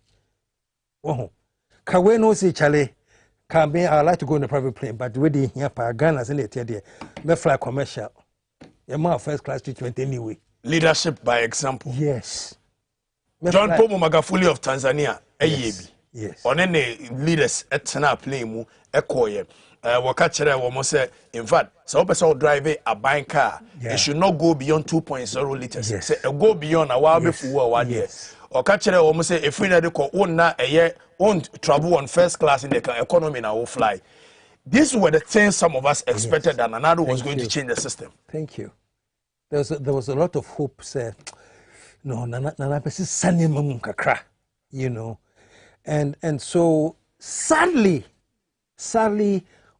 Oh, Kawe no say, Charlie. I'd like to go in a private plane, but the way here, Ghana's in it, may fly commercial. You're more first class treatment anyway. Leadership by example. Yes. John Pomo Magafuli of Tanzania, yes. On any leaders at Tana plane, Ekoye. Wakachere almost say, in fact, so person drive a buying car, it should not go beyond 2.0 liters. Yes. Say, go beyond a while before 1 year. Or catch almost say, if we need to call a year, won't travel on first class in the economy now will fly. These were the things some of us expected that Nanado was going to change the system. Thank you. There was a lot of hope. Say, no, Nana is sunny kakra, you know, and so sadly,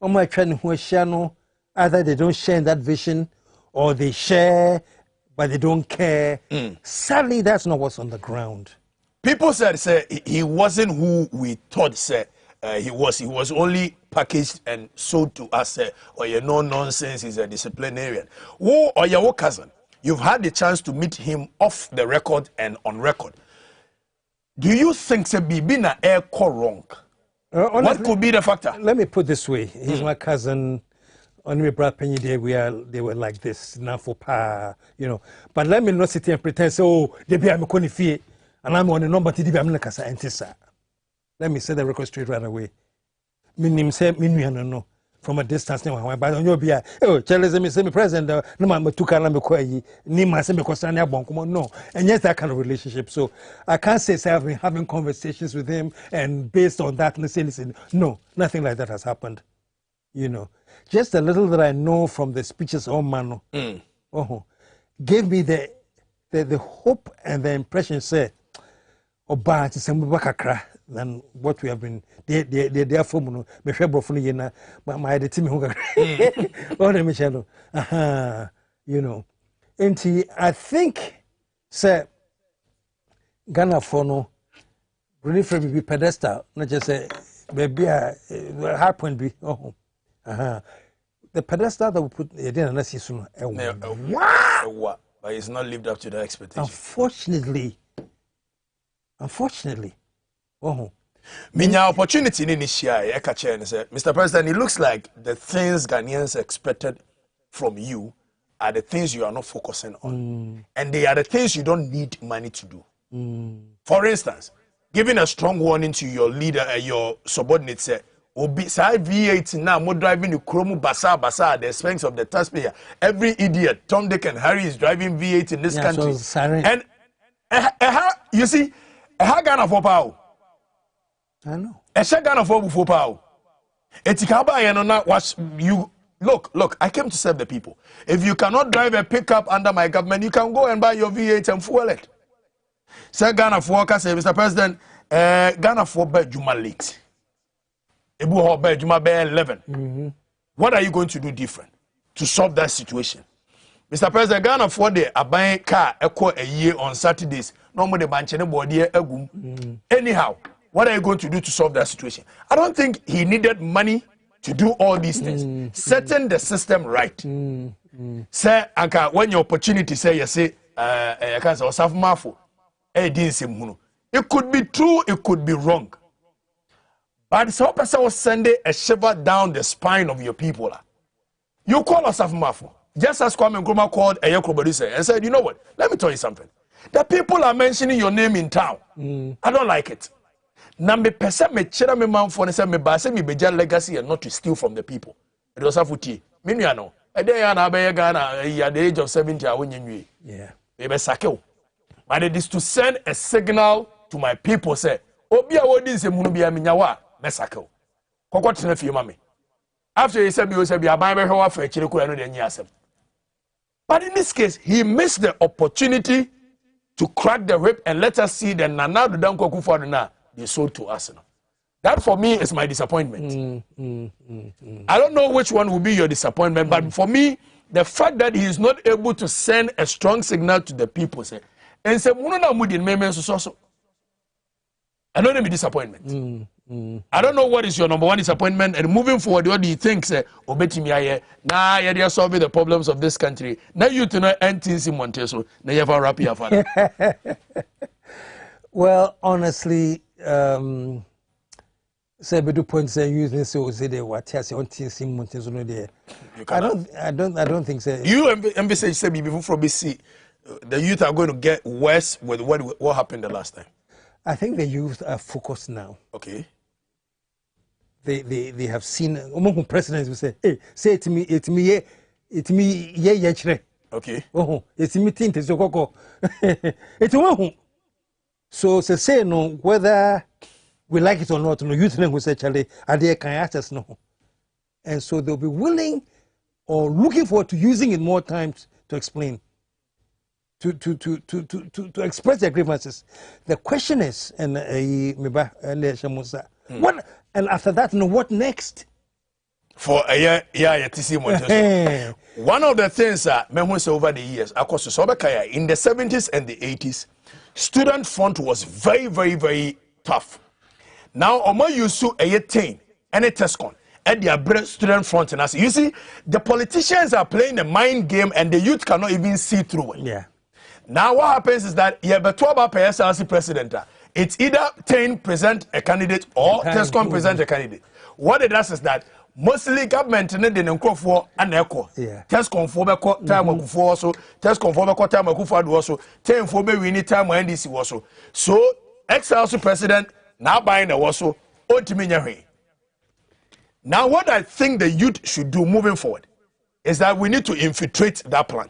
on my training channel, either they don't share that vision, or they share but they don't care. Sadly, that's not what's on the ground. People said, he wasn't who we thought, he was. He was only packaged and sold to us, or you know nonsense, he's a disciplinarian. Who or your cousin, you've had the chance to meet him off the record and on record. Do you think being an air core wrong? What could be the factor? Let me put this way. He's my cousin. On my brother Penny Day, they were like this, now for power, you know. But let me not sit here and pretend, oh, they be I'm a fee, and I'm on the number to be I'm like a Let me set the record straight right away. My name say, no. from a distance. But on your beer, oh, Charles, me president, no man, but two can be quite Nima, semi Costania Boncomo, no. And yes, that kind of relationship. So I can't say I've been having conversations with him, and based on that, listen, no, nothing like that has happened. You know, just a little that I know from the speeches of Mano, gave me the hope and the impression, say, Oba, it's a Mubakakra. Than what we have been there for me share but my team you know. And I think say Ghana for no really for be pedestal, not just say baby high point be the pedestal that we put again and see soon but it's not lived up to the expectation. Unfortunately. Minya opportunity in Inishia, Mr. President, it looks like the things Ghanaians expected from you are the things you are not focusing on. And they are the things you don't need money to do. For instance, giving a strong warning to your leader and your subordinates, say, V8 now, more driving the Chromo Basa at the expense of the taxpayer. Every idiot, Tom, Dick, and Harry is driving V8 in this country. So you see, how Ghana for power? I know. A Ghana for power. Etikaba Yanona was you look, I came to serve the people. If you cannot drive a pickup under my government, you can go and buy your V8 and fuel it. Say Ghana for say, Mr. President, Ghana for bed Juma late. Ebu ho bed Juma be 11. What are you going to do different to solve that situation? Mr. President, Ghana for the buying car a year on Saturdays. Normally the banchene body agum. Anyhow, what are you going to do to solve that situation? I don't think he needed money to do all these things. Setting the system right. Say, Anka, when your opportunity say you say, I can't say Osaf it could be true, it could be wrong. But some person was sending a shiver down the spine of your people. You call Osaf Mafu. Just as Kwame Nkrumah called Eyeko Bodise and said, you know what? Let me tell you something. The people are mentioning your name in town. I don't like it. Now me person me chira me man for say me ba say me beja legacy and not to steal from the people. It was afuti. Me nua no. E dey na be Ghana at the age of 70 a wonyenwie. Yeah. Me be sakew. But it is to send a signal to my people say, obi a wodi nsemu bia me nyawa me sakew. Kokotena fie ma me. After he said me say bia ban be hwa fa chire kura no de nyi asem. But in this case, he missed the opportunity to crack the whip and let us see the Nana Danko Kufuor they sold to us. That for me is my disappointment. I don't know which one will be your disappointment, but for me, the fact that he is not able to send a strong signal to the people, say, and say, I know there be disappointment. I don't know what is your number one disappointment, and moving forward, what do you think? Say, nah, you're solving the problems of this country. Now you to know NTC Monteso, now you have a rap here. Well, honestly, say bedu point say using so say they what say NTC Monteso no there. I don't think so. You envisage say before from BC, the youth are going to get worse with what happened the last time. I think the youth are focused now. Okay. They have seen presidents will say, hey, say it to me, yeah. Okay. Oh, it's me think it's your it's one. So say no whether we like it or not, no youth will say Charlie, are they can ask us no. And so they'll be willing or looking forward to using it more times to explain. To express their grievances. The question is, and what, and after that, what next? For a year, one of the things that memories over the years, in the 70s and the 80s, student front was very, very, very tough. Now, Omo used to a 10 and a test con. At the student front, and you see, the politicians are playing a mind game, and the youth cannot even see through it. Yeah. Now what happens is that you have a 12 PSLC president. It's either 10 present a candidate or TESCOM present a candidate. What it does is that mostly government didn't call for an echo. TESCOM for time of also, TESCOM for time of Kufuor also, 10 for we need time when NDC also. So ex-House president now buying the also ultimately. Now, what I think the youth should do moving forward is that we need to infiltrate that plan.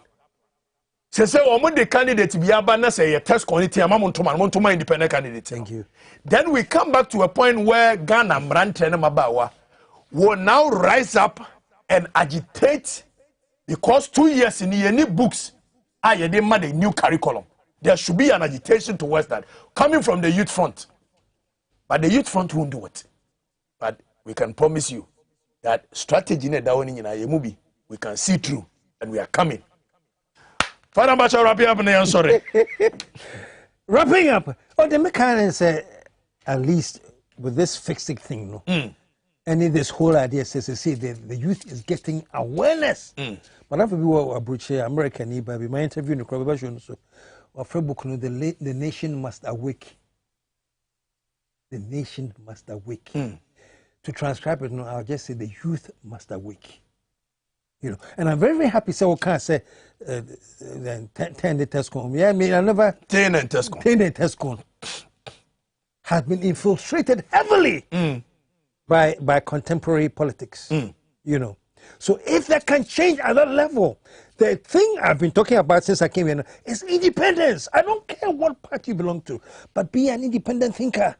Say, the candidate be a say a test committee, a independent candidate. Thank you. Then we come back to a point where Ghana Mrante Mabawa will now rise up and agitate, because 2 years in any books, I demand a new curriculum. There should be an agitation towards that coming from the youth front. But the youth front won't do it. But we can promise you that strategy in we can see through, and we are coming. Father Bacha, wrapping up, and I'm sorry. Wrapping up. Oh, the mechanic say, at least with this fixing thing, no. And in this whole idea says, see, the youth is getting awareness. But after we were approach American, by my interview in the conversation, so book, the nation must awake. The nation must awake. To transcribe it, no, I'll just say the youth must awake. You know, and I'm very, very happy. So I can't say 10 the test con. Yeah, I mean, I never 10 and test con. 10 and test con has been infiltrated heavily by contemporary politics. You know, so if that can change at that level, the thing I've been talking about since I came here is independence. I don't care what party you belong to, but be an independent thinker.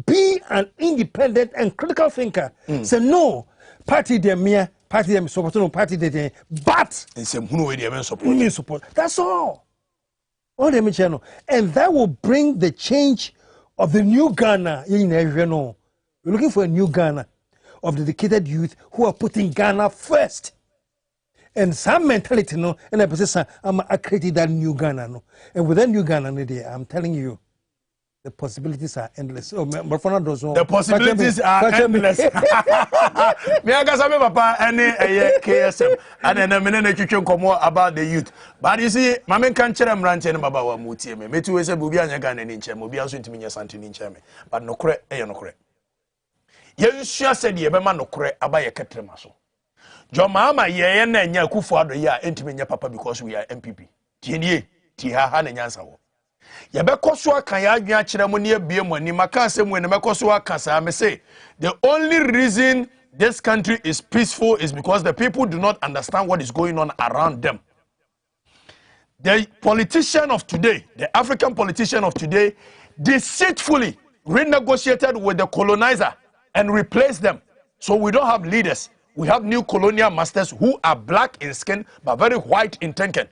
Be an independent and critical thinker. Say no, party them mere. Party them support, no party they, but support. That's all. All them channel, and that will bring the change of the new Ghana. We're looking for a new Ghana of the dedicated youth who are putting Ghana first. And some mentality, no, and I say, I created that new Ghana, no, and with that new Ghana, I'm telling you, the possibilities are endless. The possibilities are endless. Me agasabe papa any KSM and then me twetwe komo about the youth. But you see, mama kan kire mrante ne baba wa mutie me. Metu we say bubi anya Ghana ni nche, obi aso ntimi nya sante ni nche me. But nokore nokore. Ye nsua se de ye bema nokore aba ye ketrema so. Jo mama ye na nya kufu ado ye a ntimi nya papa because we are MPP. Tienie ti ha na nyansa wo. Yabekoswa kan ya adwan kire mo ne abie mo ani maka asem we ne mekoswa kasa me say the only reason this country is peaceful is because the people do not understand what is going on around them. The politician of today, the African politician of today, deceitfully renegotiated with the colonizer and replaced them. So we don't have leaders. We have new colonial masters who are black in skin but very white in thinking.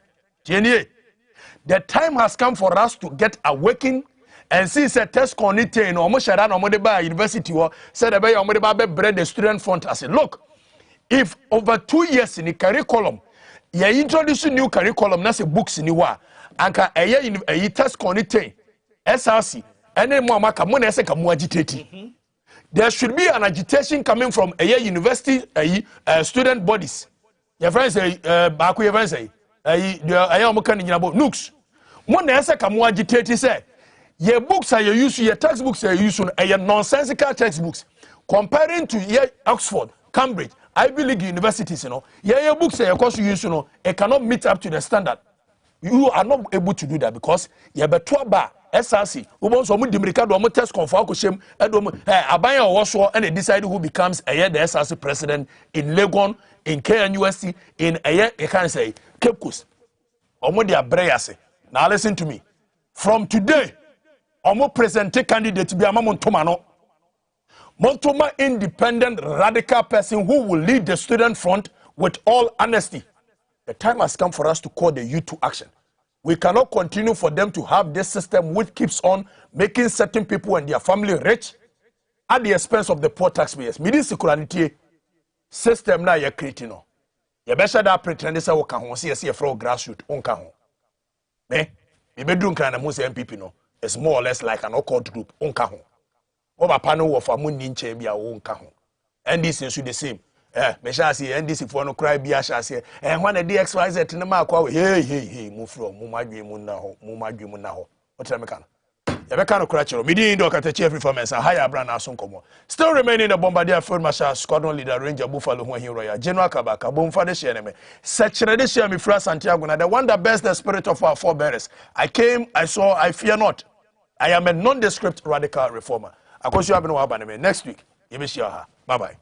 The time has come for us to get awakened and see a test committee in Omoshara Omodeba University said about bread the student front. I said, look, if over 2 years in the curriculum, you introduce new curriculum, that's a books in the war, and a test committee, SRC, and then more agitating. There should be an agitation coming from a university student bodies. Your friends say, Baku, your friends say, Nooks. One answer come agitate say your books are used, your textbooks are used, your nonsensical textbooks comparing to your Oxford, Cambridge, Ivy League universities, your books are course you use, it cannot meet up to the standard. You are not able to do that because you better bar SRC. We want some Demricado test confirm shame Abaya Washo and they decide who becomes the SRC president in Legon, in KNUST, in I can't say Cape Coast. Omodia Breyase. Now listen to me. From today, Omo present candidate to be a Montoma. Montoma independent radical person who will lead the student front with all honesty. The time has come for us to call the youth to action. We cannot continue for them to have this system which keeps on making certain people and their family rich at the expense of the poor taxpayers. Midi security system na ye creating no. Ye be that pretend say we can see from grassroots on ka ho. Me be do nkan na mo say MPP no. It's more or less like an occult group on ka ho. Oba panel of amunni nche bia on ka ho. And this is the same. Me sha see NDC for no cry bia sha see. When the DXYZ no ma kwa hey move from mo madwe mu na ho. What tell me kan? Yabeka no kra chero. Midi ndo kata chief performance higher Abranaaso nkomo. Still remaining the Bombardier Field Marshal Squadron Leader Ranger Buffalo Ho Royal General Kabaka Bomfa de share me. Sechere de share me fra Santiago na the one that bears the spirit of our forebears. I came, I saw, I fear not. I am a nondescript radical reformer. Akosu abeno wa ba next week. yɛbɛhyia ha bye bye